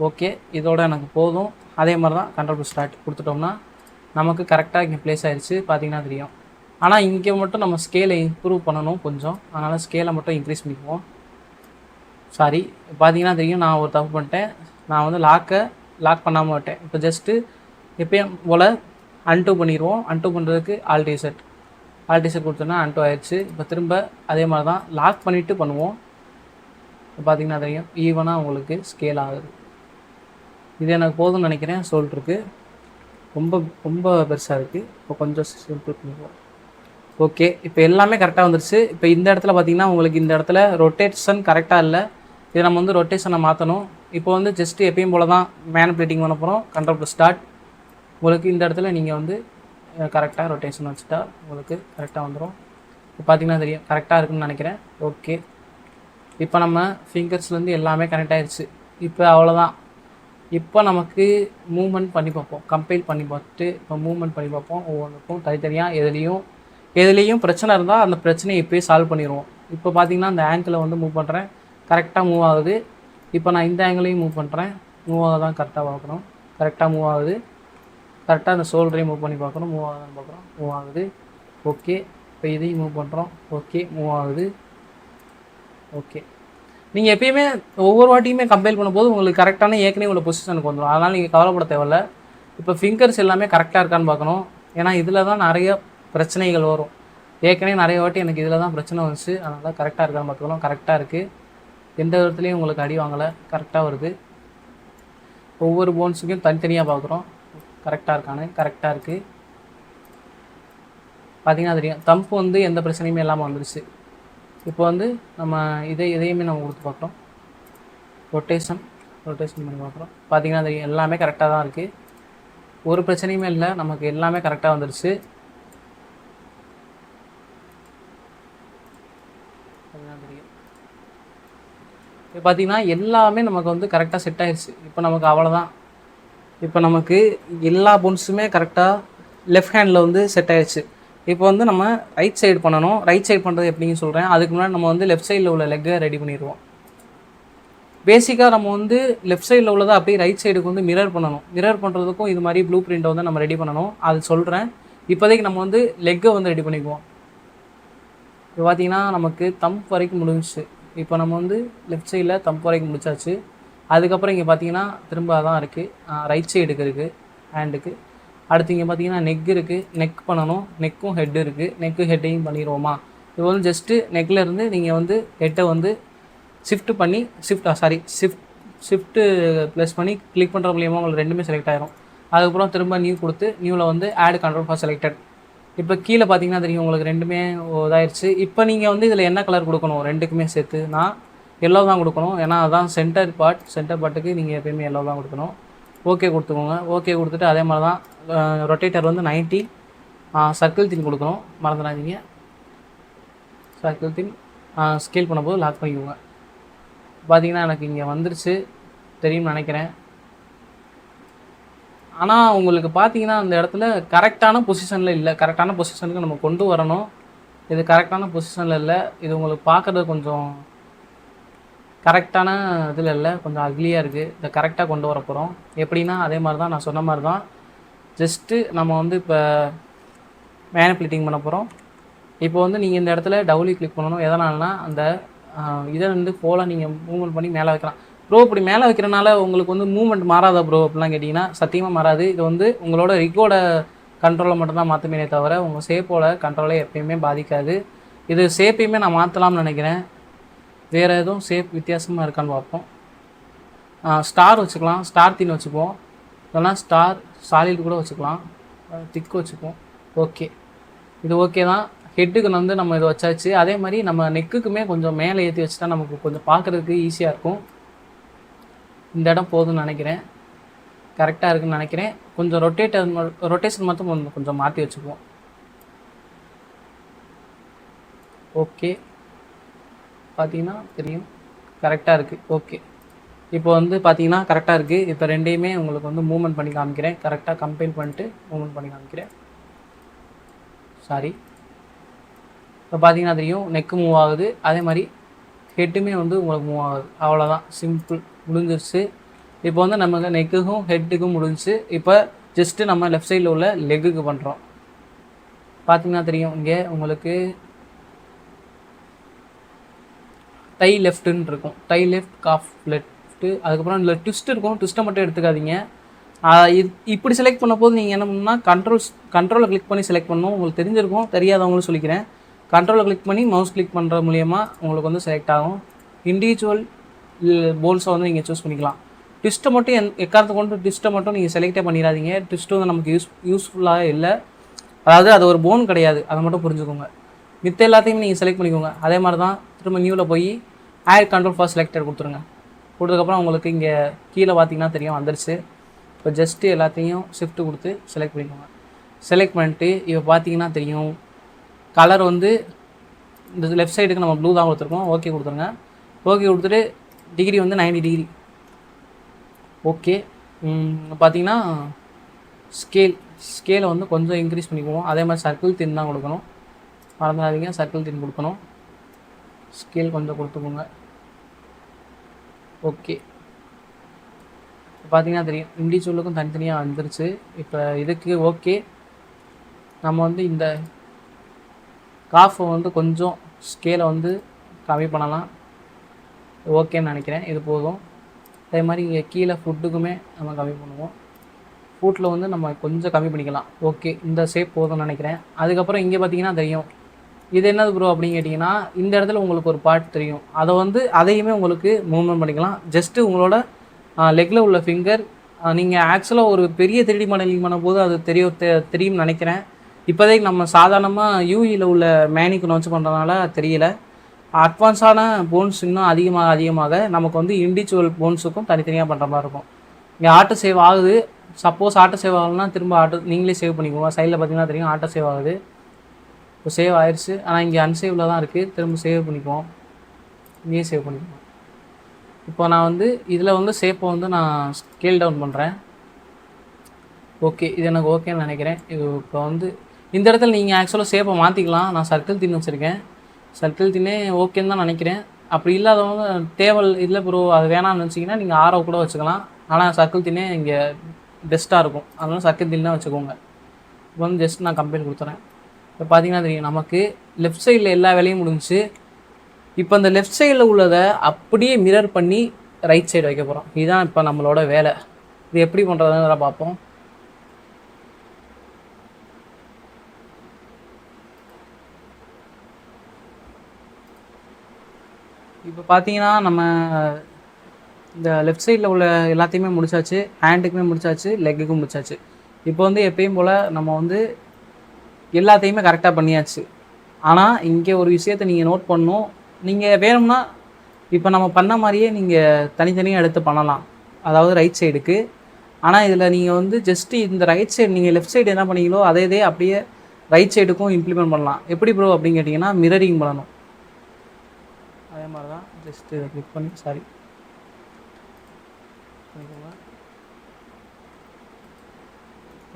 ஓகே, இதோட எனக்கு போதும். அதே மாதிரி தான் கண்ட்ரோல் ப்ளஸ் ஸ்டார்ட் கொடுத்துட்டோம்னா நமக்கு கரெக்டாக இங்கே ப்ளேஸ் ஆகிடுச்சு, பார்த்தீங்கன்னா தெரியும். ஆனால் இங்கே மட்டும் நம்ம ஸ்கேலை இம்ப்ரூவ் பண்ணணும் கொஞ்சம், அதனால் ஸ்கேலை மட்டும் இன்க்ரீஸ் பண்ணிக்குவோம். சாரி, பார்த்தீங்கன்னா தெரியும், நான் ஒரு தப்பு பண்ணிட்டேன். நான் வந்து லாக் பண்ணாமல் விட்டேன். இப்போ ஜஸ்ட்டு எப்பயும் போல் அன்டூ பண்ணிடுவோம். அன்டூ பண்ணுறதுக்கு ஆல்டிசெட் கொடுத்தோன்னா அன்டூ ஆயிடுச்சு. இப்போ திரும்ப அதே மாதிரி தான் லாக் பண்ணிவிட்டு பண்ணுவோம். இப்போ பார்த்தீங்கன்னா தெரியும், ஈவனாக உங்களுக்கு ஸ்கேல் ஆகுது. இது எனக்கு போதும்னு நினைக்கிறேன். ஷோல்டருக்கு ரொம்ப ரொம்ப பெருசாக இருக்குது. இப்போ கொஞ்சம் சிம்பிள் பண்ணிக்குவோம். ஓகே, இப்போ எல்லாமே கரெக்டாக வந்துருச்சு. இப்போ இந்த இடத்துல பார்த்தீங்கன்னா உங்களுக்கு இந்த இடத்துல ரொட்டேஷன் கரெக்டாக இல்லை. இதை நம்ம வந்து ரொட்டேஷனை மாற்றணும். இப்போ வந்து ஜஸ்ட்டு எப்பயும் போல் தான் மேனிப்புலேட்டிங் பண்ண போகிறோம். Control plus start. உங்களுக்கு இந்த இடத்துல நீங்கள் வந்து கரெக்டாக ரொட்டேஷன் வச்சுட்டா உங்களுக்கு கரெக்டாக வந்துடும். இப்போ பார்த்தீங்கன்னா தெரியும், கரெக்டாக இருக்குன்னு நினைக்கிறேன். ஓகே, இப்போ நம்ம ஃபிங்கர்ஸ்லேருந்து எல்லாமே கனெக்ட் ஆகிடுச்சு. இப்போ அவ்வளோதான். இப்போ நமக்கு மூவ்மெண்ட் பண்ணி பார்ப்போம். கம்பைல் பண்ணி பார்த்துட்டு இப்போ மூவ்மெண்ட் பண்ணி பார்ப்போம். ஒவ்வொன்றுக்கும் தனித்தனியாக எதுலேயும் பிரச்சனை இருந்தால் அந்த பிரச்சனையை இப்போயே சால்வ் பண்ணிடுவோம். இப்போ பார்த்தீங்கன்னா அந்த ஆங்கிளை வந்து மூவ் பண்ணுறேன், கரெக்டாக மூவ் ஆகுது. இப்போ நான் இந்த ஆங்கிளையும் மூவ் பண்ணுறேன், மூவ் ஆகுதான் கரெக்டாக பார்க்கணும். கரெக்டாக மூவ் ஆகுது. கரெக்டாக அந்த ஷோல்டரையும் மூவ் பண்ணி பார்க்கணும், மூவ் ஆகுதான்னு பார்க்குறோம், மூவ் ஆகுது. ஓகே, இப்போ இதையும் மூவ் பண்ணுறோம். ஓகே, மூவ் ஆகுது. ஓகே, நீங்கள் எப்பயுமே ஒவ்வொரு வாட்டியுமே கம்பைல் பண்ணும்போது உங்களுக்கு கரெக்டான ஏற்கனவே உள்ள பொசிஷனுக்கு வந்துடும். அதனால் நீங்கள் கவலைப்பட தேவையில்ல. இப்போ ஃபிங்கர்ஸ் எல்லாமே கரெக்டாக இருக்கான்னு பார்க்கணும். ஏன்னா இதில் தான் நிறைய பிரச்சனைகள் வரும். ஏற்கனவே நிறைய வாட்டி எனக்கு இதில் தான் பிரச்சனை வந்துச்சு. அதனால் கரெக்டாக இருக்கான்னு பார்த்துக்கணும். கரெக்டாக இருக்குது, எந்த விதத்துலேயும் உங்களுக்கு அடி வாங்கலை, கரெக்டாக வருது. ஒவ்வொரு போன்ஸுக்கும் தனித்தனியாக பார்க்குறோம், கரெக்டாக இருக்கானு. கரெக்டாக இருக்குது. பார்த்தீங்கன்னா தெரியும், தம்பு வந்து எந்த பிரச்சனையுமே இல்லாமல் வந்துடுச்சு. இப்போ வந்து நம்ம இதையுமே நம்ம கொடுத்து பார்க்குறோம். ரொட்டேஷன் பண்ணி பார்க்குறோம். பார்த்தீங்கன்னா தெரியும், எல்லாமே கரெக்டாக தான் இருக்குது, ஒரு பிரச்சனையுமே இல்லை. நமக்கு எல்லாமே கரெக்டாக வந்துடுச்சு. இப்போ பார்த்தீங்கன்னா எல்லாமே நமக்கு வந்து கரெக்டாக செட் ஆகிடுச்சு. இப்போ நமக்கு அவ்வளோதான். இப்போ நமக்கு எல்லா போன்ஸுமே கரெக்டாக லெஃப்ட் ஹேண்டில் வந்து செட் ஆகிடுச்சு. இப்போ வந்து நம்ம ரைட் சைடு பண்ணணும். ரைட் சைடு பண்ணுறது எப்படின்னு சொல்கிறேன். அதுக்கு முன்னாடி நம்ம வந்து லெஃப்ட் சைடில் உள்ள லெக்கை ரெடி பண்ணிடுவோம். பேசிக்காக நம்ம வந்து லெஃப்ட் சைடில் உள்ளதை அப்படியே ரைட் சைடுக்கு வந்து மிரர் பண்ணணும். மிரர் பண்ணுறதுக்கும் இது மாதிரி ப்ளூ பிரிண்ட்டை வந்து நம்ம ரெடி பண்ணணும். அது சொல்கிறேன். இப்போதைக்கு நம்ம வந்து லெக்கை வந்து ரெடி பண்ணிக்குவோம். இப்போ பார்த்தீங்கன்னா நமக்கு தம்ப் வரைக்கும் முடிஞ்சிச்சு. இப்போ நம்ம வந்து லெஃப்ட் சைடில் தம்ப் வரைக்கும் முடிச்சாச்சு. அதுக்கப்புறம் இங்கே பார்த்தீங்கன்னா திரும்ப அதான் இருக்குது, ரைட் சைடுக்கு இருக்குது ஹேண்டுக்கு. அடுத்து இங்கே பார்த்தீங்கன்னா நெக் இருக்குது, நெக் பண்ணணும். நெக்கும் ஹெட் இருக்குது, நெக்கு ஹெட்டையும் பண்ணிடுவோமா. இப்போ வந்து ஜஸ்ட்டு நெக்லேருந்து நீங்கள் வந்து ஹெட்டை வந்து ஷிஃப்ட்டு ப்ளஸ் பண்ணி கிளிக் பண்ணுற மூலியமாக உங்களுக்கு ரெண்டுமே செலக்ட் ஆகிரும். அதுக்கப்புறம் திரும்ப நியூ கொடுத்து நியூவில் வந்து ஆட் கண்ட்ரோல் ஃபார் செலக்டட். இப்போ கீழே பார்த்தீங்கன்னா தெரியும் உங்களுக்கு ரெண்டுமே இதாகிடுச்சு. இப்போ நீங்கள் வந்து இதில் என்ன கலர் கொடுக்கணும், ரெண்டுக்குமே சேர்த்து நான் எல்லோ தான் கொடுக்கணும். ஏன்னா அதுதான் சென்டர் பார்ட்டுக்கு நீங்கள் எப்போயுமே எல்லோ தான் கொடுக்கணும். ஓகே கொடுத்துக்கோங்க. ஓகே கொடுத்துட்டு அதே மாதிரி தான் ரொட்டேட்டர் வந்து 90 சர்க்கிள் தின் கொடுக்கணும், மறந்துடாதீங்க. சர்க்கிள் தின் ஸ்கேல் பண்ணும்போது லாக் பண்ணிக்கோங்க. பார்த்தீங்கன்னா எனக்கு இங்கே வந்துருச்சு, தெரியும்னு நினைக்கிறேன். ஆனால் உங்களுக்கு பார்த்தீங்கன்னா அந்த இடத்துல கரெக்டான பொசிஷனில் இல்லை. கரெக்டான பொசிஷனுக்கு நம்ம கொண்டு வரணும். இது கரெக்டான பொசிஷனில் இல்லை. இது உங்களுக்கு பார்க்குறது கொஞ்சம் கரெக்டான இதில் இல்லை, கொஞ்சம் அக்லியாக இருக்குது. இதை கரெக்டாக கொண்டு வர போகிறோம். எப்படின்னா அதே மாதிரி தான் நான் சொன்ன மாதிரி தான். ஜஸ்ட்டு நம்ம வந்து இப்போ மேனிப்புலேட்டிங் பண்ண போகிறோம். இப்போ வந்து நீங்கள் இந்த இடத்துல டபுள்யூ கிளிக் பண்ணணும். எதனாலனா அந்த இதை வந்து போல் நீங்கள் மூவ்மெண்ட் பண்ணி மேலே வைக்கலாம். ப்ரோ இப்படி மேலே வைக்கிறனால உங்களுக்கு வந்து மூவ்மெண்ட் மாறாதா ப்ரோ அப்படிலாம் கேட்டிங்கன்னா சத்தியமாக மாறாது. இது வந்து உங்களோட ரிக்கோட கண்ட்ரோலை மட்டும்தான் மாற்றுமே தவிர உங்கள் ஷேப்போட கண்ட்ரோலை எப்பயுமே பாதிக்காது. இது ஷேப்பையுமே நான் மாற்றலாம்னு நினைக்கிறேன். வேறு எதுவும் ஷேப் வித்தியாசமாக இருக்கான்னு பார்ப்போம். ஸ்டார் வச்சுக்கலாம், ஸ்டார் தீன் வச்சுப்போம். இல்லைனா ஸ்டார் சாலிட் கூட வச்சுக்கலாம், திக்கு வச்சுப்போம். ஓகே, இது ஓகே தான். ஹெட்டுக்கு வந்து நம்ம இதை வச்சாச்சு. அதே மாதிரி நம்ம நெக்குக்குமே கொஞ்சம் மேலே ஏற்றி வச்சுட்டா நமக்கு கொஞ்சம் பார்க்குறதுக்கு ஈஸியாக இருக்கும். இந்த இடம் போதும்னு நினைக்கிறேன், கரெக்டாக இருக்குதுன்னு நினைக்கிறேன். கொஞ்சம் ரொட்டேஷன் மட்டும் கொஞ்சம் மாற்றி வச்சுக்குவோம். ஓகே, பார்த்தீங்கன்னா தெரியும் கரெக்டாக இருக்குது. ஓகே, இப்போ வந்து பார்த்தீங்கன்னா கரெக்டாக இருக்குது. இப்போ ரெண்டையுமே உங்களுக்கு வந்து மூவ்மெண்ட் பண்ணி காமிக்கிறேன். கரெக்டாக கம்பைல் பண்ணிட்டு மூவ்மெண்ட் பண்ணி காமிக்கிறேன். சாரி, இப்போ பார்த்தீங்கன்னா தெரியும் நெக்கு மூவ் ஆகுது, அதே மாதிரி ஹெட்டுமே வந்து உங்களுக்கு மூவ் ஆகுது. அவ்வளோதான், சிம்பிள், முடிஞ்சிருச்சு. இப்போ வந்து நமக்கு நெக்குக்கும் ஹெட்டுக்கும் முடிஞ்சிச்சு. இப்போ ஜஸ்ட்டு நம்ம லெஃப்ட் சைடில் உள்ள லெக்குக்கு பண்ணுறோம். பார்த்தீங்கன்னா தெரியும் இங்கே உங்களுக்கு டை லெஃப்ட்டுன்னு இருக்கும், டை லெஃப்ட், காஃப் லெஃப்ட்டு. அதுக்கப்புறம் இதில் ட்விஸ்ட் இருக்கும், ட்விஸ்ட்டை மட்டும் எடுத்துக்காதீங்க. இப்படி செலக்ட் பண்ண போது நீங்கள் என்ன பண்ணணும்னா கண்ட்ரோலை கிளிக் பண்ணி செலக்ட் பண்ணணும். உங்களுக்கு தெரிஞ்சிருக்கும், தெரியாதவங்களும் சொல்லிக்கிறேன். கண்ட்ரோலை கிளிக் பண்ணி மவுஸ் கிளிக் பண்ணுற மூலிமா உங்களுக்கு வந்து செலக்ட் ஆகும். இண்டிவிஜுவல் போல்ஸை வந்து நீங்கள் சூஸ் பண்ணிக்கலாம். ட்விஸ்ட்டை மட்டும் எக்காரத்தை கொண்டு ட்விஸ்ட்டை மட்டும் நீங்கள் செலக்டே பண்ணிடாதீங்க. ட்விஸ்ட்டு வந்து நமக்கு யூஸ்ஃபுல்லாக இல்லை, அதாவது அது ஒரு போன் கிடையாது, அதை மட்டும் புரிஞ்சுக்கோங்க. மித்த எல்லாத்தையுமே நீங்கள் செலக்ட் பண்ணிக்கோங்க. அதே மாதிரி தான் திரும்ப நியூவில் போய் ஆட் கண்ட்ரோல் ஃபார் செலக்டட் கொடுத்துருங்க. கொடுத்ததுக்கப்புறம் உங்களுக்கு இங்கே கீழே பார்த்தீங்கன்னா தெரியும் வந்துருச்சு. இப்போ ஜஸ்ட்டு எல்லாத்தையும் ஷிஃப்ட்டு கொடுத்து செலக்ட் பண்ணிக்கோங்க. செலக்ட் பண்ணிட்டு இப்போ பார்த்தீங்கன்னா தெரியும் கலர் வந்து இந்த லெஃப்ட் சைடுக்கு நம்ம ப்ளூ தான் கொடுத்துருக்கோம். ஓகே கொடுத்துருங்க. ஓகே கொடுத்துட்டு டிகிரி வந்து 90 டிகிரி. ஓகே, பார்த்தீங்கன்னா ஸ்கேலை வந்து கொஞ்சம் இன்க்ரீஸ் பண்ணிக்குவோம். அதே மாதிரி சர்க்கிள் தின் தான் கொடுக்கணும், மறந்துடாதீங்க, சர்க்கிள் தின் கொடுக்கணும். ஸ்கேல் கொஞ்சம் கொடுத்துக்கோங்க. ஓகே, பார்த்தீங்கன்னா தெரியும் இண்டிவிஜுவலுக்கும் தனித்தனியாக வந்துருச்சு. இப்போ இதுக்கு ஓகே, நம்ம வந்து இந்த காஃபை வந்து கொஞ்சம் ஸ்கேலை வந்து கம்மி பண்ணலாம். ஓகேன்னு நினைக்கிறேன், இது போதும். அதே மாதிரி இங்கே கீழே ஃபுட்டுக்குமே நம்ம கம்மி பண்ணுவோம். ஃபுட்டில் வந்து நம்ம கொஞ்சம் கம்மி பண்ணிக்கலாம். ஓகே, இந்த ஷேப் போதும்னு நினைக்கிறேன். அதுக்கப்புறம் இங்கே பார்த்தீங்கன்னா தெரியும் இது என்னது ப்ரோ அப்படின்னு கேட்டிங்கன்னா, இந்த இடத்துல உங்களுக்கு ஒரு பார்ட் தெரியும், அதையுமே உங்களுக்கு மூவ்மெண்ட் பண்ணிக்கலாம். ஜஸ்ட்டு உங்களோட லெக்கில் உள்ள ஃபிங்கர், நீங்கள் ஆக்சுவலாக ஒரு பெரிய 3D மாடலிங் பண்ணும்போது அது தெரியும்னு நினைக்கிறேன். இப்போதைக்கு நம்ம சாதாரணமாக யூஇயில் உள்ள மேனிக்குன்னு வச்சு பண்ணுறதுனால தெரியல. அட்வான்ஸான போன்ஸ் இன்னும் அதிகமாக நமக்கு வந்து இண்டிவிஜுவல் போன்ஸுக்கும் தனித்தனியாக பண்ணுற மாதிரி இருக்கும். இங்கே ஆட்டோ சேவ் ஆகுது. சப்போஸ் ஆட்டோ சேவ் ஆகணும்னா திரும்ப நீங்களே சேவ் பண்ணிக்கோங்க. சைடில் பார்த்தீங்கன்னா தெரியும் ஆட்டோ சேவ் ஆகுது. இப்போ சேவ் ஆயிடுச்சு, ஆனால் இங்கே அன்சேவில் தான் இருக்குது. திரும்ப சேவ் பண்ணிக்குவோம், இங்கேயே சேவ் பண்ணிக்குவோம். இப்போ நான் வந்து இதில் வந்து ஷேப்பை வந்து நான் ஸ்கேல் டவுன் பண்ணுறேன். ஓகே, இது எனக்கு ஓகேன்னு நினைக்கிறேன். இது இப்போ வந்து இந்த இடத்துல நீங்கள் ஆக்சுவலாக ஷேப்பை மாற்றிக்கலாம். நான் சர்க்கிள் தின் வச்சுருக்கேன், சர்க்கிள் தின்னே ஓகேன்னு தான் நினைக்கிறேன். அப்படி இல்லாதவங்க இல்லை ப்ரோ அது வேணாம்னு நினச்சிங்கன்னா நீங்கள் ஆரோ கூட வச்சுக்கலாம். ஆனால் சர்க்கிள் தின்னே இங்கே பெஸ்ட்டாக இருக்கும், அதனால் சர்க்கிள் தின் தான் வச்சுக்கோங்க. இப்போ வந்து ஜஸ்ட் நான் கம்பெனி கொடுத்துறேன். இப்போ பார்த்தீங்கன்னா தெரியும் நமக்கு லெஃப்ட் சைடில் எல்லா வேலையும் முடிஞ்சு. இப்போ இந்த லெஃப்ட் சைடில் உள்ளதை அப்படியே மிரர் பண்ணி ரைட் சைடு வைக்க போகிறோம். இதுதான் இப்போ நம்மளோட வேலை. இது எப்படி பண்ணுறதுன்னு பார்ப்போம். இப்போ பார்த்தீங்கன்னா நம்ம இந்த லெஃப்ட் சைடில் உள்ள எல்லாத்தையுமே முடிச்சாச்சு, ஹேண்டுக்குமே முடிச்சாச்சு, லெக்குக்கும் முடிச்சாச்சு. இப்போ வந்து எப்பயும் போல் நம்ம வந்து எல்லாத்தையுமே கரெக்டாக பண்ணியாச்சு. ஆனால் இங்கே ஒரு விஷயத்தை நீங்கள் நோட் பண்ணணும். நீங்கள் வேணும்னா இப்போ நம்ம பண்ண மாதிரியே நீங்கள் தனித்தனியாக எடுத்து பண்ணலாம், அதாவது ரைட் சைடுக்கு. ஆனால் இதில் நீங்கள் வந்து ஜஸ்ட்டு இந்த ரைட் சைடு நீங்கள் லெஃப்ட் சைடு என்ன பண்ணீங்களோ அதே அப்படியே ரைட் சைடுக்கும் இம்ப்ளிமெண்ட் பண்ணலாம். எப்படி ப்ரோ அப்படின்னு கேட்டிங்கன்னா மிரரிங் பண்ணணும். அதே மாதிரி தான் ஜஸ்ட்டு இதை கிளிக் பண்ணி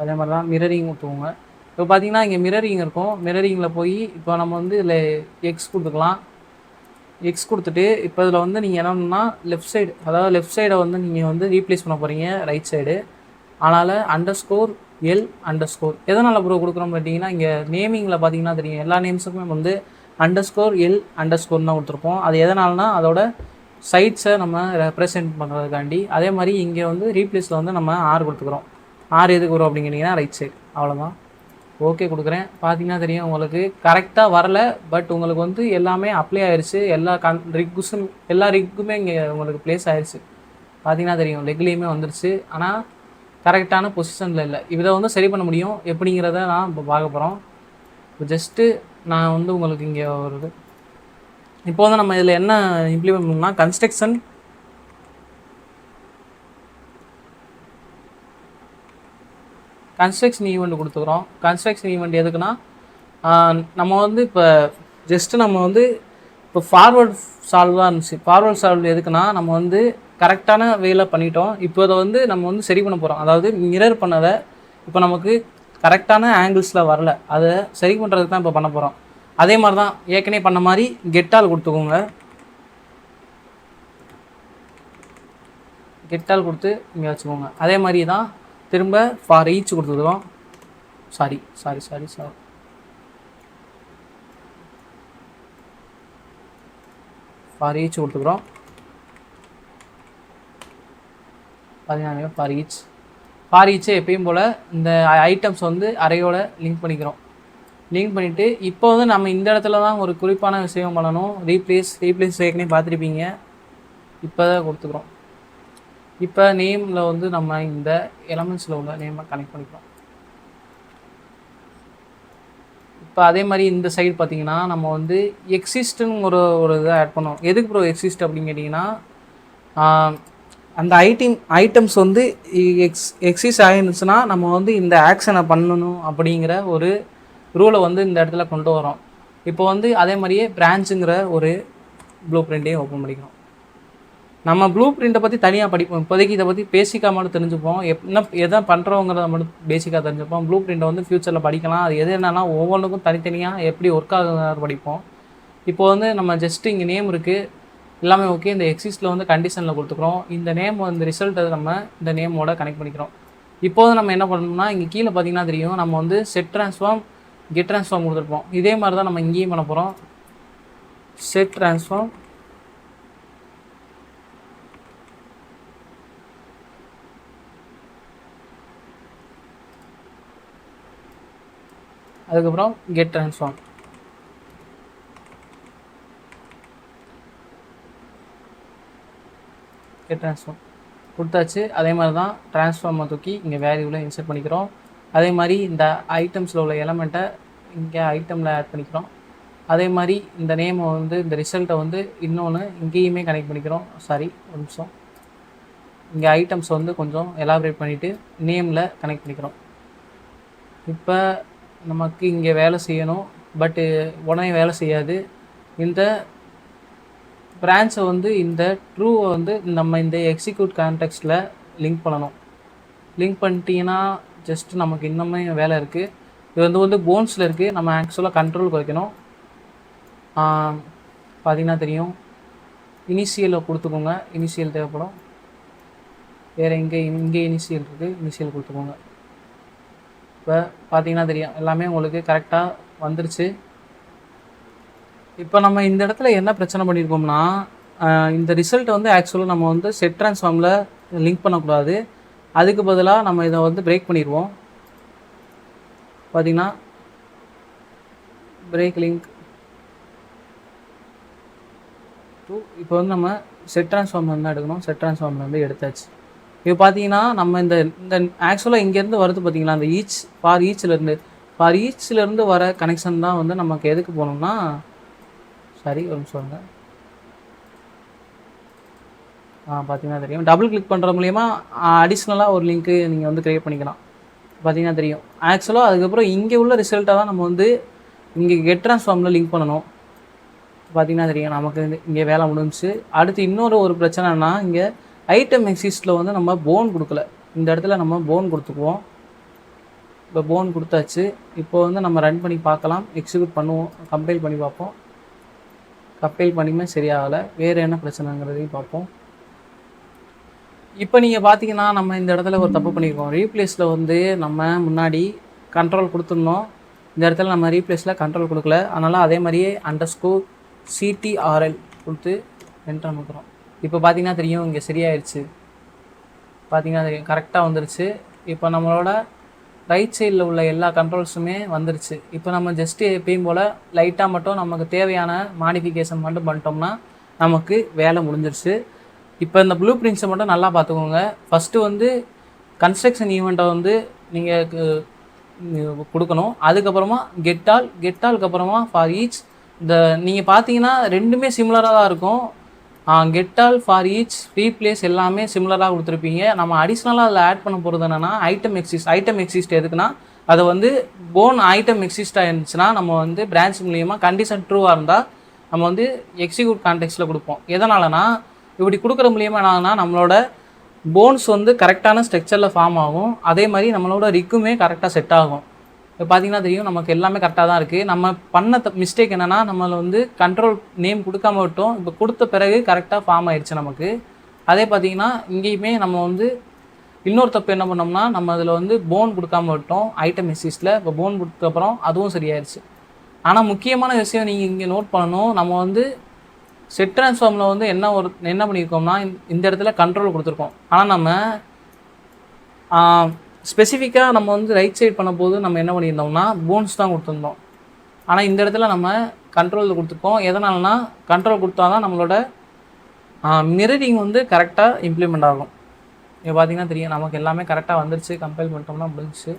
அதே மாதிரி தான் மிரரிங் ஊற்றுவோங்க. இப்போ பார்த்தீங்கன்னா இங்கே மிரரிங் இருக்கும். மிரரிங்கில் போய் இப்போ நம்ம வந்து இதில் எக்ஸ் கொடுத்துக்கலாம். எக்ஸ் கொடுத்துட்டு இப்போ இதில் வந்து நீங்கள் என்னன்னா லெஃப்ட் சைடு, அதாவது லெஃப்ட் சைடை வந்து நீங்கள் வந்து ரீப்ளேஸ் பண்ண போகிறீங்க ரைட் சைடு. அதனால் _L__ எதனால் ப்ரோ கொடுக்குறோம் பார்த்தீங்கன்னா இங்கே நேமிங்கில் பார்த்தீங்கன்னா தெரியும் எல்லா நேம்ஸுக்குமே வந்து _L__ தான் கொடுத்துருப்போம். அது எதனால்னா அதோட சைட்ஸை நம்ம ரெப்ரசென்ட் பண்ணுறதுக்காண்டி. அதே மாதிரி இங்கே வந்து ரீப்ளேஸில் வந்து நம்ம R கொடுத்துக்கிறோம். R எதுக்கு வரும் அப்படின்னு கேட்டிங்கன்னா ரைட் சைடு, அவ்வளோதான். ஓகே கொடுக்குறேன். பார்த்தீங்கன்னா தெரியும் உங்களுக்கு கரெக்டாக வரல. பட் உங்களுக்கு வந்து எல்லாமே அப்ளை ஆயிடுச்சு. எல்லா எல்லா ரிக்குமே இங்கே உங்களுக்கு ப்ளேஸ் ஆயிடுச்சு. பார்த்தீங்கன்னா தெரியும் லெக்லேயுமே வந்துருச்சு. ஆனால் கரெக்டான பொசிஷனில் இல்லை. இதை வந்து சரி பண்ண முடியும் எப்படிங்கிறத நான் இப்போ பார்க்க போகிறோம். இப்போ ஜஸ்ட்டு நான் வந்து உங்களுக்கு இங்கே ஒரு இப்போ வந்து நம்ம இதில் என்ன இம்ப்ளிமெண்ட் பண்ணோம்னா கன்ஸ்ட்ரக்ஷன் ஈவெண்ட் கொடுத்துக்குறோம். கன்ஸ்ட்ரக்ஷன் ஈவெண்ட் எதுக்குன்னா நம்ம வந்து இப்போ ஜஸ்ட்டு நம்ம வந்து இப்போ ஃபார்வர்ட் சால்வாக இருந்துச்சு. ஃபார்வர்ட் சால்வ் எதுக்குன்னா நம்ம வந்து கரெக்டான வேலை பண்ணிட்டோம். இப்போ அதை வந்து நம்ம வந்து சரி பண்ண போகிறோம். அதாவது மிரர் பண்ணதை இப்போ நமக்கு கரெக்டான ஆங்கிள்ஸில் வரல, அதை சரி பண்ணுறதுக்கு தான் இப்போ பண்ண போகிறோம். அதே மாதிரி தான் ஏற்கனவே பண்ண மாதிரி கெட்டால் கொடுத்துக்கோங்க. கெட்டால் கொடுத்து இங்கே வச்சுக்கோங்க. அதே மாதிரி தான் திரும்ப ஃபார் ஈச் கொடுத்துக்கிறோம். சாரி ஃபார் ஈச் கொடுத்துக்கிறோம். பார்த்தீங்கன்னா ஃபார் ஈச்சே எப்பயும் போல் இந்த ஐட்டம்ஸ் வந்து அறையோட லிங்க் பண்ணிக்கிறோம். லிங்க் பண்ணிவிட்டு இப்போ வந்து நம்ம இந்த இடத்துல தான் ஒரு குறிப்பான விஷயம் பண்ணணும். ரீப்ளேஸ் ஏற்கனவே பார்த்துருப்பீங்க. இப்போ தான் கொடுத்துக்கிறோம். இப்போ நேமில் வந்து நம்ம இந்த எலமெண்ட்ஸில் உள்ள நேமை கனெக்ட் பண்ணிக்கிறோம். இப்போ அதே மாதிரி இந்த சைடு பார்த்தீங்கன்னா நம்ம வந்து எக்ஸிஸ்ட்டுன்னு ஒரு இதை ஆட் பண்ணோம். எதுக்கு ப்ரோ எக்ஸிஸ்ட் அப்படின்னு கேட்டிங்கன்னா அந்த ஐட்டம்ஸ் வந்து எக்ஸிஸ்ட் ஆகிருந்துச்சுன்னா நம்ம வந்து இந்த ஆக்ஷனை பண்ணணும் அப்படிங்கிற ஒரு ரூலை வந்து இந்த இடத்துல கொண்டு வரோம். இப்போ வந்து அதே மாதிரியே பிரான்ச்சுங்கிற ஒரு ப்ளூ பிரிண்ட்டையும் ஓப்பன் பண்ணிக்கிறோம். நம்ம ப்ளூ பிரிண்ட்டை பற்றி தனியாக படிப்போம். இப்போதைக்கு இதை பற்றி பேசிக்காக மட்டும் தெரிஞ்சுப்போம். எதை பண்ணுறோங்கிறத மட்டும் பேசிக்காக தெரிஞ்சுப்போம். ப்ளூ பிரிண்ட்டை வந்து ஃப்யூச்சரில் படிக்கலாம். அது எது என்னன்னா ஒவ்வொன்றுக்கும் தனித்தனியாக எப்படி ஒர்க் ஆகுது படிப்போம். இப்போ வந்து நம்ம ஜஸ்ட்டு இங்கே நேம் இருக்குது, எல்லாமே ஓகே. இந்த எக்ஸிஸ்ட்டில் வந்து கண்டிஷனில் கொடுத்துக்கிறோம். இந்த நேம் வந்து ரிசல்ட்டை நம்ம இந்த நேமோட கனெக்ட் பண்ணிக்கிறோம். இப்போது நம்ம என்ன பண்ணணும்னா இங்கே கீழே பார்த்தீங்கன்னா தெரியும் நம்ம வந்து செட் ட்ரான்ஸ்ஃபார்ம் கெட் ட்ரான்ஸ்ஃபார்ம் கொடுத்துருப்போம். இதே மாதிரி தான் நம்ம இங்கேயும் பண்ண போகிறோம். செட் ட்ரான்ஸ்ஃபார்ம் அதுக்கப்புறம் கெட் ட்ரான்ஸ்ஃபார்ம் கொடுத்தாச்சு. அதே மாதிரி தான் ட்ரான்ஸ்ஃபார்மை தூக்கி இங்கே வேல்யூவில் இன்சர்ட் பண்ணிக்கிறோம். அதே மாதிரி இந்த ஐட்டம்ஸில் உள்ள எலமெண்ட்டை இங்கே ஐட்டமில் ஆட் பண்ணிக்கிறோம். அதே மாதிரி இந்த நேமை வந்து இந்த ரிசல்ட்டை வந்து இன்னொன்று இங்கேயுமே கனெக்ட் பண்ணிக்கிறோம். சாரி ஒரு நிமிஷம், இங்கே ஐட்டம்ஸ் வந்து கொஞ்சம் எலாபரேட் பண்ணிவிட்டு நேமில் கனெக்ட் பண்ணிக்கிறோம். இப்போ நமக்கு இங்கே வேலை செய்யணும், பட்டு உடனே வேலை செய்யாது. இந்த பிரான்ச்சை வந்து இந்த ட்ரூவை வந்து நம்ம இந்த எக்ஸிக்யூட் கான்டெக்ஸ்டில் லிங்க் பண்ணணும். லிங்க் பண்ணிட்டீங்கன்னா ஜஸ்ட் நமக்கு இன்னுமே வேலை இருக்குது. இது வந்து போன்ஸில் இருக்குது. நம்ம ஆக்சுவலாக கண்ட்ரோலுக்கு வைக்கணும். பார்த்தீங்கன்னா தெரியும் இனிஷியலை கொடுத்துக்கோங்க. இனிஷியல் தேவைப்படும். வேறு இங்கே இனிஷியல் இருக்குது, இனிஷியல் கொடுத்துக்கோங்க. இப்போ பார்த்தீங்கன்னா தெரியும் எல்லாமே உங்களுக்கு கரெக்டாக வந்துருச்சு. இப்போ நம்ம இந்த இடத்துல என்ன பிரச்சனை பண்ணியிருக்கோம்னா இந்த ரிசல்ட்டை வந்து ஆக்சுவலாக நம்ம வந்து செட் ட்ரான்ஸ்ஃபார்மில் லிங்க் பண்ணக்கூடாது. அதுக்கு பதிலாக நம்ம இதை வந்து பிரேக் பண்ணிடுவோம். பார்த்தீங்கன்னா பிரேக் லிங்க் டூ. இப்போ வந்து நம்ம செட் ட்ரான்ஸ்ஃபார்ம் தான் எடுக்கணும். செட் ட்ரான்ஸ்ஃபார்ம் வந்து எடுத்தாச்சு. இப்போ பார்த்தீங்கன்னா நம்ம இந்த ஆக்சுவலாக இங்கேருந்து வருது பார்த்தீங்களா, அந்த ஃபார் ஈச்சிலேருந்து வர கனெக்ஷன் தான் வந்து நமக்கு எதுக்கு போகணும்னா சரி ஒரு நிமிஷம் பார்த்தீங்கன்னா தெரியும் டபுள் கிளிக் பண்ணுற மூலிமா அடிஷ்னலாக ஒரு லிங்க்கு நீங்கள் வந்து க்ரியேட் பண்ணிக்கலாம். பார்த்தீங்கன்னா தெரியும் ஆக்சுவலாக அதுக்கப்புறம் இங்கே உள்ள ரிசல்ட்டை தான் நம்ம வந்து இங்கே கெட் ட்ரான்ஸ்ஃபார்மில் லிங்க் பண்ணணும். பார்த்தீங்கன்னா தெரியும் நமக்கு இங்கே வேலை முடிஞ்சிச்சு. அடுத்து இன்னொரு பிரச்சனைனா இங்கே ஐட்டம் எக்ஸிஸ்ட்டில் வந்து நம்ம போன் கொடுக்கல. இந்த இடத்துல நம்ம போன் கொடுத்துக்குவோம். இப்போ போன் கொடுத்தாச்சு. இப்போ வந்து நம்ம ரன் பண்ணி பார்க்கலாம், எக்ஸிக்யூட் பண்ணுவோம், கம்பைல் பண்ணி பார்ப்போம். கம்பைல் பண்ணியுமே சரியாகலை. வேறு என்ன பிரச்சனைங்கிறதையும் பார்ப்போம். இப்போ நீங்கள் பார்த்தீங்கன்னா நம்ம இந்த இடத்துல ஒரு தப்பு பண்ணியிருக்கோம். ரீப்ளேஸில் வந்து நம்ம முன்னாடி கண்ட்ரோல் கொடுத்துருந்தோம். இந்த இடத்துல நம்ம ரீப்ளேஸில் கண்ட்ரோல் கொடுக்கல. அதனால் அதே மாதிரியே _CTRL கொடுத்து என்டர் அமுக்குறோம். இப்போ பார்த்தீங்கன்னா தெரியும் இங்கே சரியாயிடுச்சு. பார்த்தீங்கன்னா தெரியும் கரெக்டாக வந்துருச்சு. இப்போ நம்மளோட ரைட் சைடில் உள்ள எல்லா கண்ட்ரோல்ஸுமே வந்துருச்சு. இப்போ நம்ம ஜஸ்ட்டு எப்பயும் போல் லைட்டாக மட்டும் நமக்கு தேவையான மாடிஃபிகேஷன் மட்டும் பண்ணிட்டோம்னா நமக்கு வேலை முடிஞ்சிருச்சு. இப்போ இந்த ப்ளூ பிரிண்ட்ஸை மட்டும் நல்லா பார்த்துக்கோங்க. ஃபஸ்ட்டு வந்து கன்ஸ்ட்ரக்ஷன் ஈவெண்ட்டை வந்து நீங்கள் கொடுக்கணும். அதுக்கப்புறமா கெட்டாலுக்கு அப்புறமா ஃபார் ஈச் இந்த நீங்கள் பார்த்தீங்கன்னா ரெண்டுமே சிமிலராக தான் இருக்கும். கெட்டால் ஃபார் ஈச் ரீப்ளேஸ் எல்லாமே சிமிலராக கொடுத்துருப்பீங்க. நம்ம அடிஷ்னலாக அதில் ஆட் பண்ண போகிறது என்னென்னா ஐட்டம் எக்ஸிஸ்ட் எதுக்குன்னா அதை வந்து போன் ஐட்டம் எக்ஸிஸ்டாக இருந்துச்சுன்னா நம்ம வந்து பிரான்ச் மூலியமாக கண்டிஷன் ட்ரூவாக இருந்தால் நம்ம வந்து எக்ஸிக்யூட் கான்டெக்ஸ்ட்டில் கொடுப்போம். எதனாலனா இப்படி கொடுக்குற மூலியமாக என்னன்னா நம்மளோட போன்ஸ் வந்து கரெக்டான ஸ்ட்ரக்சரில் ஃபார்ம் ஆகும். அதே மாதிரி நம்மளோட ரிக்குமே கரெக்டாக செட் ஆகும். இப்போ பார்த்தீங்கன்னா தெரியும் நமக்கு எல்லாமே கரெக்டாக தான் இருக்குது. நம்ம பண்ண மிஸ்டேக் என்னென்னா நம்மளை வந்து கண்ட்ரோல் நேம் கொடுக்காம விட்டோம். இப்போ கொடுத்த பிறகு கரெக்டாக ஃபார்ம் ஆயிடுச்சு நமக்கு. அதே பார்த்தீங்கன்னா இங்கேயுமே நம்ம வந்து இன்னொரு தப்பு என்ன பண்ணோம்னா நம்ம அதில் வந்து போன் கொடுக்காம விட்டோம் ஐட்டம் எக்ஸிஸ்டில். இப்போ போன் கொடுத்தப்புறம் அதுவும் சரியாயிருச்சு. ஆனால் முக்கியமான விஷயம் நீங்கள் இங்கே நோட் பண்ணணும். நம்ம வந்து செட் ட்ரான்ஸ்ஃபார்மில் வந்து என்ன பண்ணியிருக்கோம்னா இந்த இடத்துல கண்ட்ரோல் கொடுத்துருக்கோம். ஆனால் நம்ம ஸ்பெசிஃபிக்காக நம்ம வந்து ரைட் சைட் பண்ணும்போது நம்ம என்ன பண்ணியிருந்தோம்னா போன்ஸ் தான் கொடுத்துருந்தோம். ஆனால் இந்த இடத்துல நம்ம கண்ட்ரோல் கொடுத்துருக்கோம். எதனாலனா கண்ட்ரோல் கொடுத்தா தான் நம்மளோட மிரரிங் வந்து கரெக்டாக இம்ப்ளிமெண்ட் ஆகும். இப்போ பார்த்தீங்கன்னா தெரியும் நமக்கு எல்லாமே கரெக்டாக வந்துருச்சு. கம்பைல் பண்ணிட்டோம்னா முடிஞ்சிச்சு.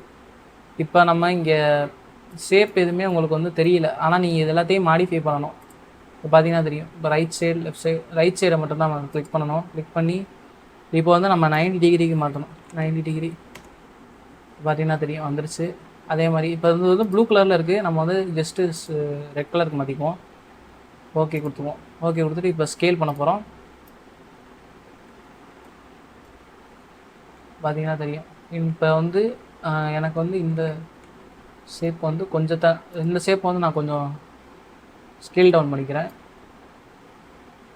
இப்போ நம்ம இங்கே ஷேப் எதுவுமே உங்களுக்கு வந்து தெரியல. ஆனால் நீங்கள் இது எல்லாத்தையும் மாடிஃபை பண்ணணும். இப்போ பார்த்தீங்கன்னா தெரியும். இப்போ right side left side right சைடை மட்டும்தான் நம்ம கிளிக் பண்ணணும். கிளிக் பண்ணி இப்போ வந்து நம்ம 90 டிகிரிக்கு மாற்றணும். 90 டிகிரி பார்த்தீங்கன்னா தெரியும் வந்துருச்சு. அதே மாதிரி இப்போ வந்து ப்ளூ கலரில் இருக்குது. நம்ம வந்து ஜஸ்ட்டு ரெட் கலருக்கு மாற்றிக்குவோம். ஓகே கொடுத்துக்குவோம். ஓகே கொடுத்துட்டு இப்போ ஸ்கேல் பண்ண போகிறோம். பார்த்தீங்கன்னா தெரியும். இப்போ வந்து எனக்கு வந்து இந்த ஷேப் வந்து இந்த ஷேப் வந்து நான் கொஞ்சம் ஸ்கேல் டவுன் பண்ணிக்கிறேன்.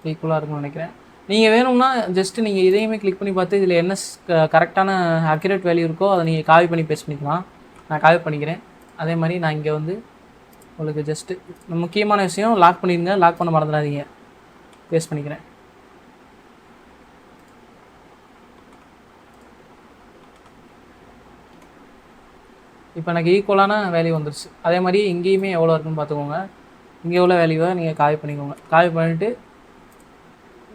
ஈக்குவலாக இருக்கும்னு நினைக்கிறேன். நீங்கள் வேணும்னா ஜஸ்ட்டு நீங்கள் இதையுமே கிளிக் பண்ணி பார்த்து இதில் என்ன கரெக்டான அக்யூரேட் வேல்யூ இருக்கோ அதை நீங்கள் காப்பி பண்ணி பேஸ்ட் பண்ணிக்கலாம். நான் காப்பி பண்ணிக்கிறேன். அதே மாதிரி நான் இங்கே வந்து உங்களுக்கு ஜஸ்ட்டு முக்கியமான விஷயம் லாக் பண்ணிடுங்க. லாக் பண்ண மறந்துடாதீங்க. பேஸ்ட் பண்ணிக்கிறேன். இப்போ எனக்கு ஈக்குவலான வேல்யூ வந்துருச்சு. அதே மாதிரி இங்கேயுமே எவ்வளோ இருக்குன்னு பார்த்துக்கோங்க. இங்கே எவ்வளோ வேல்யூவை நீங்கள் காப்பி பண்ணிக்கோங்க. காப்பி பண்ணிவிட்டு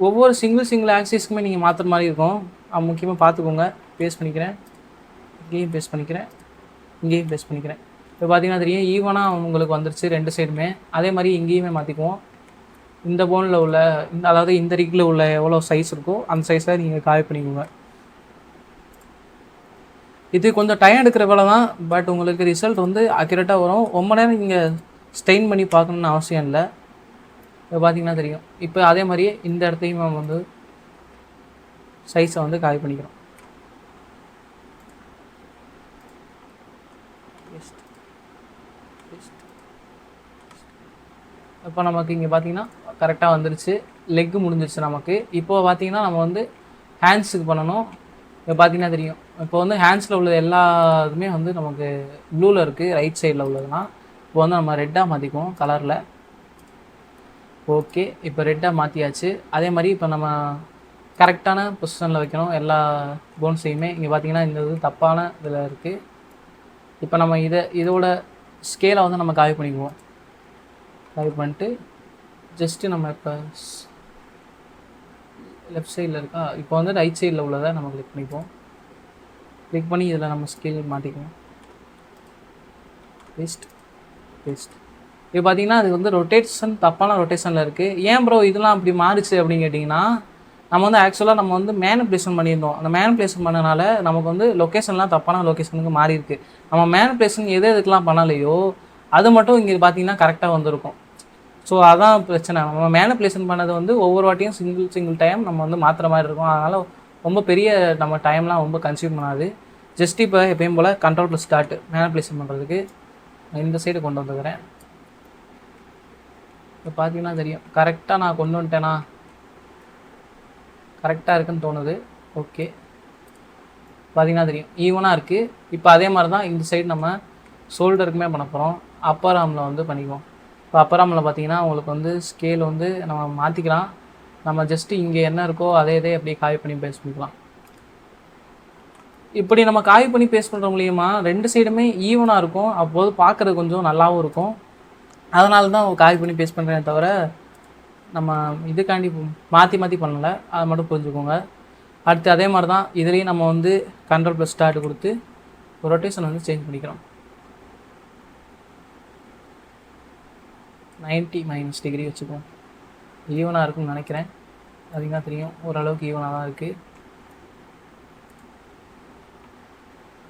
ஒவ்வொரு சிங்கிள் ஆக்சிஸ்க்குமே நீங்கள் மாற்றுற மாதிரி இருக்கும். முக்கியமாக பார்த்துக்கோங்க. பேஸ்ட் பண்ணிக்கிறேன். இங்கேயும் பேஸ்ட் பண்ணிக்கிறேன். இங்கேயும் பேஸ்ட் பண்ணிக்கிறேன். இப்போ பார்த்தீங்கன்னா தெரியும் ஈவனாக உங்களுக்கு வந்துருச்சு ரெண்டு சைடுமே. அதே மாதிரி இங்கேயுமே மாற்றிக்குவோம். இந்த போனில் உள்ள அதாவது இந்த ரிக்கில் உள்ள எவ்வளோ சைஸ் இருக்கோ அந்த சைஸை நீங்கள் காப்பி பண்ணிக்கோங்க. இது கொஞ்சம் டைம் எடுக்கிற வேலை தான். பட் உங்களுக்கு ரிசல்ட் வந்து அக்யூரேட்டாக வரும். ரொம்ப நேரம் நீங்கள் ஸ்டெயின் பண்ணி பார்க்கணுன்னு அவசியம் இல்லை. இப்போ பார்த்தீங்கன்னா தெரியும். இப்போ அதே மாதிரியே இந்த இடத்தையும் நம்ம வந்து சைஸை வந்து காப்பி பண்ணிக்கிறோம். இப்போ நமக்கு இங்கே பார்த்தீங்கன்னா கரெக்டாக வந்துருச்சு. லெக்கு முடிஞ்சிருச்சு நமக்கு. இப்போ பார்த்தீங்கன்னா நம்ம வந்து ஹேண்ட்ஸுக்கு பண்ணணும். இப்போ பார்த்தீங்கன்னா தெரியும். இப்போ வந்து ஹேண்ட்ஸில் உள்ள எல்லா இதுவுமே வந்து நமக்கு ப்ளூவில் இருக்குது. ரைட் சைடில் உள்ளதுன்னா இப்போ வந்து நம்ம ரெட்டாக மாற்றிக்குவோம் கலரில். ஓகே இப்போ ரெட்டாக மாற்றியாச்சு. அதே மாதிரி இப்போ நம்ம கரெக்டான பொசிஷனில் வைக்கணும் எல்லா போன்ஸையுமே. இங்கே பார்த்தீங்கன்னா இந்த இது தப்பான இதில் இருக்குது. இப்போ நம்ம இதோட ஸ்கேலை வந்து நம்ம காப்பி பண்ணிக்குவோம். காப்பி பண்ணிட்டு ஜஸ்ட்டு நம்ம இப்போ லெஃப்ட் சைடில் இருக்கா, இப்போ வந்து ரைட் சைடில் உள்ளதை நம்ம கிளிக் பண்ணிப்போம். கிளிக் பண்ணி இதில் நம்ம ஸ்கேல் மாட்டிக்குவோம். பேஸ்ட். இப்போ பார்த்தீங்கன்னா அது வந்து ரொட்டேஷன் தப்பான ரொட்டேஷனில் இருக்குது. ஏன் ப்ரோ இதெல்லாம் அப்படி மாறிச்சு அப்படின்னு கேட்டிங்கன்னா நம்ம வந்து ஆக்சுவலாக நம்ம வந்து மேனிபுலேஷன் பண்ணியிருந்தோம். அந்த மேனிபுலேஷன் பண்ணனால நமக்கு வந்து லொக்கேஷன்லாம் தப்பான லொக்கேஷனுக்கு மாறி இருக்குது. நம்ம மேனிபுலேஷன் எதுக்கெல்லாம் பண்ணலையோ அது மட்டும் இங்கே பார்த்தீங்கன்னா கரெக்டாக வந்திருக்கும். ஸோ அதான் பிரச்சனை. நம்ம மேனிபுலேஷன் பண்ணது வந்து ஒவ்வொரு வாட்டியும் சிங்கிள் டைம் நம்ம வந்து மாற்றுற மாதிரி இருக்கும். அதனால் ரொம்ப பெரிய நம்ம டைம்லாம் ரொம்ப கன்சியூம் பண்ணாது. ஜஸ்ட் இப்போ எப்பயும் போல் கண்ட்ரோல் ப்ளஸ் ஸ்டார்ட் மேனிபுலேஷன் பண்ணுறதுக்கு இந்த சைடு கொண்டு வந்துக்கிறேன். இப்போ பார்த்தீங்கன்னா தெரியும் கரெக்டாக நான் கொண்டு வந்துட்டேனா கரெக்டாக இருக்குன்னு தோணுது. ஓகே பார்த்தீங்கன்னா தெரியும் ஈவனாக இருக்குது. இப்போ அதே மாதிரி தான் இந்த சைடு நம்ம ஷோல்டருக்குமே பண்ண போகிறோம். அப்பர் ஆர்மில் வந்து பண்ணிக்குவோம். இப்போ அப்பர் ஆர்மில் பார்த்தீங்கன்னா உங்களுக்கு வந்து ஸ்கேல் வந்து நம்ம மாற்றிக்கலாம். நம்ம ஜஸ்ட்டு இங்கே என்ன இருக்கோ அதே அப்படியே காப்பி பண்ணி பேஸ்ட் பண்ணிக்கலாம். இப்படி நம்ம காப்பி பண்ணி பேஸ்ட் பண்ணுற மூலியமா 2 சைடுமே ஈவனாக இருக்கும். அப்போது பார்க்குறது கொஞ்சம் நல்லாவும் இருக்கும். அதனால தான் காப்பி பண்ணி பேஸ்ட் பண்ணுறேனே தவிர நம்ம இதுக்காண்டி மாற்றி பண்ணலை. அதை மட்டும் புரிஞ்சுக்கோங்க. அடுத்து அதே மாதிரி தான் இதுலேயும் நம்ம வந்து Ctrl+Start கொடுத்து ரொட்டேஷன் வந்து சேஞ்ச் பண்ணிக்கிறோம். 90 - டிகிரி வச்சுக்குவோம். ஈவனாக இருக்குன்னு நினைக்கிறேன். அதிகமாக தெரியும், ஓரளவுக்கு ஈவனாக தான் இருக்குது.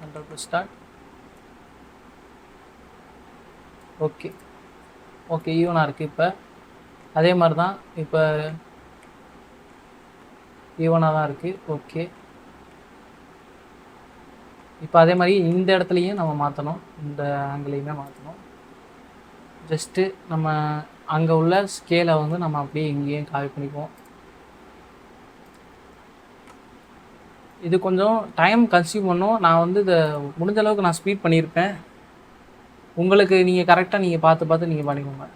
Ctrl+Start. ஓகே ஈவனாக இருக்குது. இப்போ அதே மாதிரி தான் இப்போ ஈவனாக தான் இருக்குது. ஓகே, இப்போ அதே மாதிரி இந்த இடத்துலையும் நம்ம மாற்றணும், இந்த ஆங்கிளையுமே மாற்றணும். ஜஸ்ட்டு நம்ம அங்கே உள்ள ஸ்கேலை வந்து நம்ம அப்படியே இங்கேயும் காப்பி பண்ணிக்குவோம். இது கொஞ்சம் டைம் கன்சியூம் பண்ணும். நான் வந்து இதை முடிஞ்ச அளவுக்கு நான் ஸ்பீட் பண்ணியிருப்பேன். உங்களுக்கு நீங்கள் கரெக்டாக நீங்கள் பார்த்து நீங்கள் பண்ணிக்கோங்க.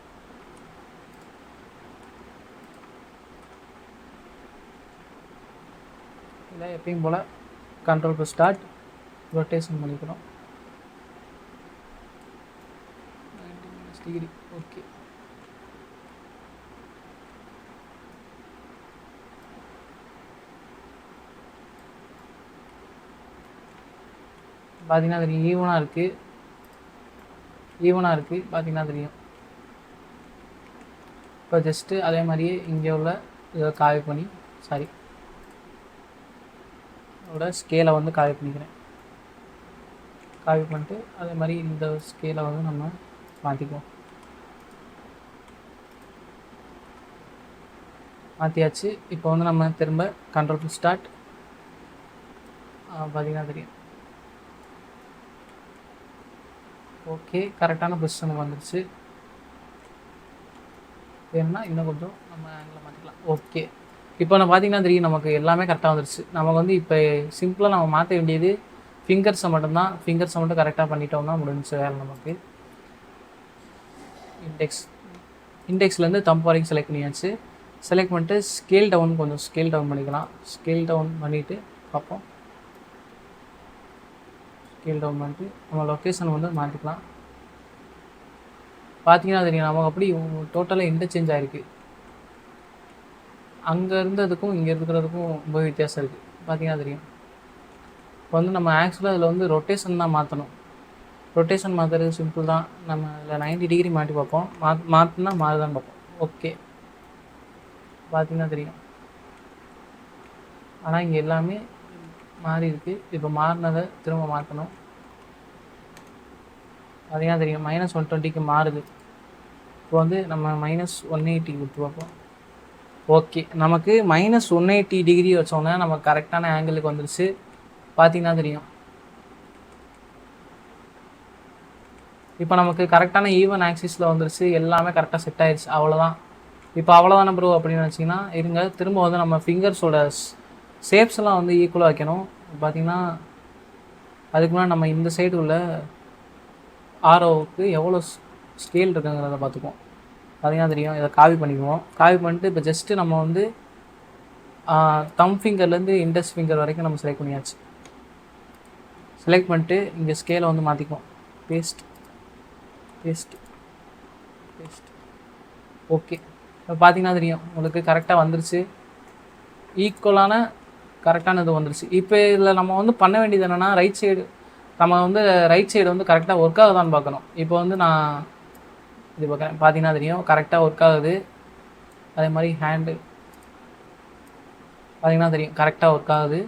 இல்லை எப்பயும் போல் Ctrl+Start ரொட்டேஷன் பண்ணிக்கிறோம். 90 - டிகிரி. ஓகே, பார்த்தீங்கன்னா தெரியும் ஈவனாக இருக்குது. பார்த்தீங்கன்னா தெரியும். இப்போ ஜஸ்ட்டு அதே மாதிரியே இங்கே உள்ள இதை காப்பி பண்ணி அதோட ஸ்கேலை வந்து காப்பி பண்ணிக்கிறேன். காப்பி பண்ணிட்டு அதே மாதிரி இந்த ஸ்கேலை வந்து நம்ம மாற்றிக்குவோம். மாற்றியாச்சு. இப்போ வந்து நம்ம திரும்ப Ctrl+Start. பார்த்தீங்கன்னா தெரியும். ஓகே, கரெக்டான பொசிஷனுக்கு வந்துடுச்சு. வேணும்னா இன்னும் கொஞ்சம் நம்ம ஆங்கிளில் மாற்றிக்கலாம். ஓகே, இப்போ நம்ம பார்த்தீங்கன்னா தெரியும் நமக்கு எல்லாமே கரெக்டாக வந்துடுச்சு. நமக்கு வந்து இப்போ சிம்பிளாக நம்ம மாற்ற வேண்டியது ஃபிங்கர்ஸை மட்டும்தான். ஃபிங்கர்ஸை மட்டும் கரெக்டாக பண்ணிட்டோம்னா முடிஞ்சு வேலை நமக்கு. இண்டெக்ஸ்லேருந்து தம்ப் வரைக்கும் செலக்ட் பண்ணியாச்சு. செலக்ட் பண்ணிட்டு ஸ்கேல் டவுன் பண்ணிக்கலாம். ஸ்கேல் டவுன் பண்ணிவிட்டு பார்ப்போம். ஸ்கேல் டவுன் பண்ணிட்டு நம்ம லொக்கேஷன் வந்து மாற்றிக்கலாம். பார்த்தீங்கன்னா தெரியும் நமக்கு அப்படி டோட்டலாக இன்டர்சேஞ்ச் ஆகிருக்கு. அங்கே இருந்ததுக்கும் இங்கே இருக்கிறதுக்கும் ரொம்ப வித்தியாசம் இருக்குது. பார்த்தீங்கன்னா தெரியும். இப்போ வந்து நம்ம ஆக்சுவலாக அதில் வந்து ரொட்டேஷன் தான் மாற்றணும். ரொட்டேஷன் மாற்றுறது சிம்பிள் தான். நம்ம அதில் 90 டிகிரி மாட்டி பார்ப்போம். மாற்றினா மாறுதான்னு பார்ப்போம். ஓகே, பார்த்தீங்கன்னா தெரியும். ஆனால் இங்கே எல்லாமே மாறி இருக்குது. இப்போ மாறினதை திரும்ப மாற்றணும். பார்த்தீங்கன்னா தெரியும் -120க்கு மாறுது. இப்போ வந்து நம்ம -180 கொடுத்து பார்ப்போம். ஓகே, நமக்கு -180 டிகிரி வச்சோன்னா நமக்கு கரெக்டான ஆங்கிளுக்கு வந்துடுச்சு. பார்த்தீங்கன்னா தெரியும். இப்போ நமக்கு கரெக்டான ஈவன் ஆக்சிஸில் வந்துடுச்சு. எல்லாமே கரெக்டாக செட் ஆயிடுச்சு. அவ்வளோதான். இப்போ அவ்வளோதானே ப்ரோ அப்படின்னு நினச்சிங்கன்னா இருங்க, திரும்ப வந்து நம்ம ஃபிங்கர்ஸோட ஷேப்ஸ் எல்லாம் வந்து ஈக்குவலாக வைக்கணும். பார்த்தீங்கன்னா அதுக்கு முன்னாடி நம்ம இந்த சைடு உள்ள ஆரோவுக்கு எவ்வளோ ஸ்கேல் இருக்குங்கிறத பார்த்துக்குவோம். பார்த்தீங்கன்னா தெரியும். இதை காப்பி பண்ணிக்குவோம். காப்பி பண்ணிட்டு இப்போ ஜஸ்ட்டு நம்ம வந்து தம் ஃபிங்கர்லேருந்து இண்டெக்ஸ் ஃபிங்கர் வரைக்கும் நம்ம செலக்ட் பண்ணியாச்சு. செலக்ட் பண்ணிட்டு இங்கே ஸ்கேலை வந்து மாற்றிக்குவோம். பேஸ்ட். ஓகே, இப்போ பார்த்தீங்கன்னா தெரியும் உங்களுக்கு கரெக்டாக வந்துருச்சு. ஈக்குவலான கரெக்டான இது வந்துருச்சு. இப்போ இதில் நம்ம வந்து பண்ண வேண்டியது என்னென்னா ரைட் சைடு வந்து கரெக்டாக ஒர்க் ஆகுதான்னு பார்க்கணும். இப்போ வந்து நான் இது பார்க்குறேன். பார்த்தீங்கன்னா தெரியும் கரெக்டாக ஒர்க் ஆகுது. அதே மாதிரி ஹேண்டு பார்த்தீங்கன்னா தெரியும் கரெக்டாக ஒர்க் ஆகுது.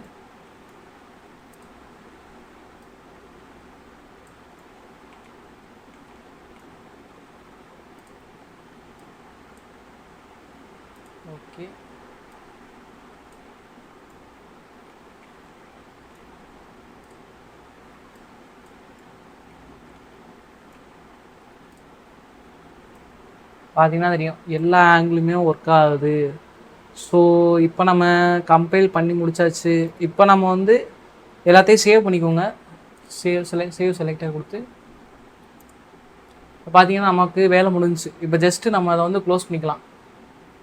ஓகே, பார்த்தீங்கன்னா தெரியும் எல்லா ஆங்கிளுமே ஒர்க் ஆகுது. ஸோ இப்போ நம்ம கம்பைல் பண்ணி முடிச்சாச்சு. இப்போ நம்ம வந்து எல்லாத்தையும் சேவ் பண்ணிக்கோங்க. சேவ் செலக்டர் கொடுத்து பார்த்தீங்கன்னா நமக்கு வேலை முடிஞ்சிச்சு. இப்போ ஜஸ்ட்டு நம்ம அதை வந்து க்ளோஸ் பண்ணிக்கலாம்.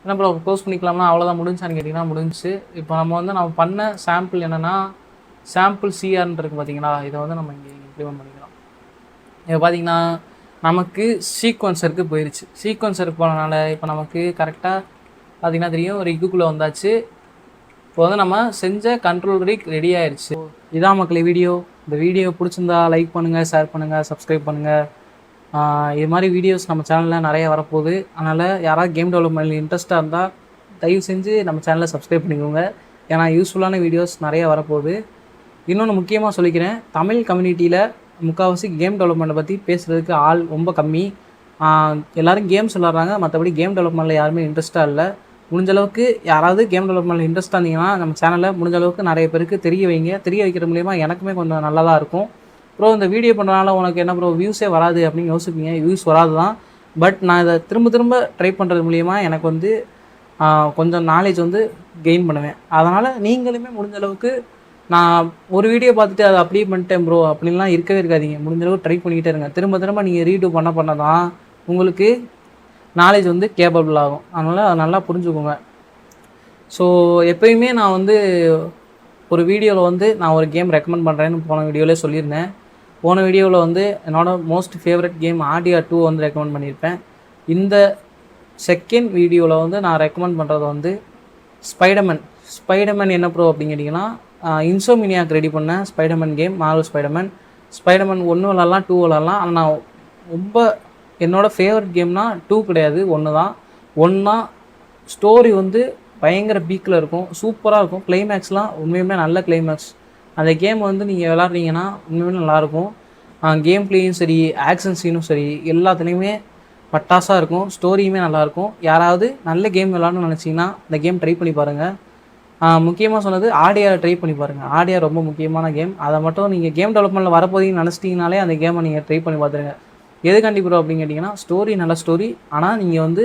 என்ன ப்ரோ க்ளோஸ் பண்ணிக்கலாம்னா அவ்வளோதான் முடிஞ்சான்னு கேட்டிங்கன்னா முடிஞ்சிச்சு. இப்போ நம்ம பண்ண சாம்பிள் என்னென்னா சாம்பிள் சிஆர்ன்னு இருக்குது பார்த்தீங்களா, இதை வந்து நம்ம இங்கே இம்ப்ளிமெண்ட் பண்ணிக்கலாம். இப்போ பார்த்தீங்கன்னா நமக்கு சீக்வன்சருக்கு போயிடுச்சு. சீக்வன்சருக்கு போனனால இப்போ நமக்கு கரெக்டாக பார்த்தீங்கன்னா தெரியும், ஒரு ரிக்குள்ளே வந்தாச்சு. இப்போ வந்து நம்ம செஞ்ச கண்ட்ரோல் ரிக் ரெடி ஆயிடுச்சு. இதான் மக்களே வீடியோ. இந்த வீடியோ பிடிச்சிருந்தா லைக் பண்ணுங்கள், ஷேர் பண்ணுங்கள், சப்ஸ்கிரைப் பண்ணுங்கள். இது மாதிரி வீடியோஸ் நம்ம சேனலில் நிறைய வரப்போகுது. அதனால் யாராவது கேம் டெவலப்மெண்ட் இன்ட்ரெஸ்ட்டாக இருந்தால் தயவு செஞ்சு நம்ம சேனலை சப்ஸ்கிரைப் பண்ணிக்கோங்க. ஏன்னா யூஸ்ஃபுல்லான வீடியோஸ் நிறைய வரப்போகுது. இன்னொன்று முக்கியமாக சொல்லிக்கிறேன், தமிழ் கம்யூனிட்டியில் முக்கால்வாசி கேம் டெவலப்மெண்ட்டை பற்றி பேசுகிறதுக்கு ஆள் ரொம்ப கம்மி. எல்லோரும் கேம்ஸ் விளாட்றாங்க, மற்றபடி கேம் டெவலப்மெண்ட்டில் யாருமே இன்ட்ரெஸ்ட்டாக இல்லை. முடிஞ்சளவுக்கு யாராவது கேம் டெவலப்மெண்ட்டில் இன்ட்ரெஸ்ட்டாக இருந்தீங்கன்னா நம்ம சேனலில் முடிஞ்சளவுக்கு நிறைய பேருக்கு தெரிய வைங்க. தெரிய வைக்கிற மூலிமா எனக்குமே கொஞ்சம் நல்லதாக இருக்கும். ப்ரோ இந்த வீடியோ பண்ணுறதுனால உனக்கு என்ன ப்ரோ வியூஸே வராது அப்படின்னு யோசிப்பீங்க. வியூஸ் வராது தான், பட் நான் இதை திரும்ப திரும்ப ட்ரை பண்ணுறது மூலிமா எனக்கு வந்து கொஞ்சம் நாலேஜ் வந்து கெயின் பண்ணுவேன். அதனால் நீங்களுமே முடிஞ்சளவுக்கு நான் ஒரு வீடியோ பார்த்துட்டு அதை அப்படியே பண்ணிட்டேன் ப்ரோ அப்படின்லாம் இருக்கவே இருக்காதிங்க. முடிஞ்சளவுக்கு ட்ரை பண்ணிக்கிட்டே இருங்க. திரும்ப திரும்ப நீங்கள் ரீடூ பண்ண தான் உங்களுக்கு நாலேஜ் வந்து கேப்பபிள் ஆகும். அதனால் அதை நல்லா புரிஞ்சுக்கோங்க. ஸோ எப்போயுமே நான் வந்து ஒரு வீடியோவில் வந்து நான் ஒரு கேம் ரெக்கமெண்ட் பண்ணுறேன்னு போன வீடியோவிலே சொல்லியிருந்தேன். போன வீடியோவில் வந்து என்னோடய மோஸ்ட் ஃபேவரட் கேம் RDR 2 வந்து ரெக்கமெண்ட் பண்ணியிருப்பேன். இந்த செகண்ட் வீடியோவில் வந்து நான் ரெக்கமெண்ட் பண்ணுறது வந்து ஸ்பைடர்மேன் என்ன ப்ரோ அப்படின்னு கேட்டிங்கன்னா, இன்சோமினியாக்கு ரெடி பண்ண ஸ்பைடர்மேன் கேம், மார்வல் ஸ்பைடர்மேன் 1 விளாட்லாம் 2 விளாட்லாம். ஆனால் நான் ரொம்ப என்னோடய ஃபேவரட் கேம்னா 2 கிடையாது, 1 தான். 1 ஸ்டோரி வந்து பயங்கர பீக்கில் இருக்கும், சூப்பராக இருக்கும். கிளைமேக்ஸ்லாம் உண்மையுமே நல்ல கிளைமேக்ஸ். அந்த கேம் வந்து நீங்கள் விளாட்றீங்கன்னா உண்மையுமே நல்லாயிருக்கும். கேம் பிளேயும் சரி, ஆக்ஷன் சீனும் சரி, எல்லாத்துலேயுமே பட்டாசாக இருக்கும். ஸ்டோரியுமே நல்லாயிருக்கும். யாராவது நல்ல கேம் விளாட்ணும்னு நினச்சிங்கன்னா இந்த கேம் ட்ரை பண்ணி பாருங்கள். முக்கியமாக சொன்னது RDR ட்ரை பண்ணி பாருங்கள். RDR ரொம்ப முக்கியமான கேம். அதை மட்டும் நீங்கள் கேம் டெவலப்மெண்ட்டில் வரப்போதீங்கன்னு நினச்சிட்டிங்கனாலே அந்த கேமை நீங்கள் ட்ரை பண்ணி பார்த்துருங்க. எதுக்காண்டி ப்ரோ அப்படின்னு கேட்டிங்கன்னா, ஸ்டோரி நல்ல ஸ்டோரி. ஆனால் நீங்கள் வந்து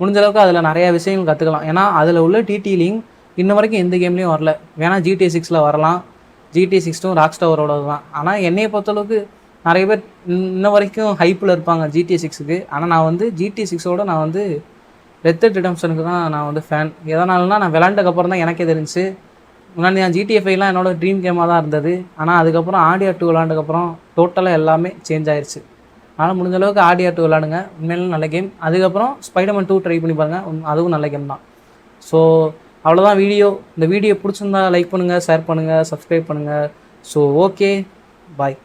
முடிஞ்சளவுக்கு அதில் நிறையா விஷயங்கள் கற்றுக்கலாம். ஏன்னா அதில் உள்ள டீட்டெயிலிங் இன்ன வரைக்கும் எந்த கேம்லேயும் வரல. வேணால் GTA 6ல் வரலாம். GTA 6 ராக்ஸ்டாரோட தான். ஆனால் என்னையை பொறுத்தளவுக்கு நிறைய பேர் இன்ன வரைக்கும் ஹைப்பில் இருப்பாங்க GTA 6க்கு. ஆனால் நான் வந்து GTA 6ஓட நான் வந்து ரெட் டெட் ரிடெம்ப்ஷனுக்கு தான் நான் வந்து ஃபேன். எதனாலனா நான் விளாண்டதுக்கப்புறம் தான் எனக்கே தெரிஞ்சு. முன்னாடி நான் GTA 5லாம் என்னோட ட்ரீம் கேமாக தான் இருந்தது. ஆனால் அதுக்கப்புறம் RDR 2 விளாண்டதுக்கப்புறம் டோட்டலாக எல்லாமே சேஞ்ச் ஆயிடுச்சு. அதனால் முடிஞ்சளவுக்கு RDR 2 விளாடுங்க, உண்மையிலும் நல்ல கேம். அதுக்கப்புறம் ஸ்பைடர்மேன் 2 ட்ரை பண்ணி பாருங்கள், அதுவும் நல்ல கேம் தான். ஸோ அவ்வளோதான் வீடியோ. இந்த வீடியோ பிடிச்சிருந்தா லைக் பண்ணுங்கள், ஷேர் பண்ணுங்கள், சப்ஸ்கிரைப் பண்ணுங்கள். ஸோ ஓகே, பாய்.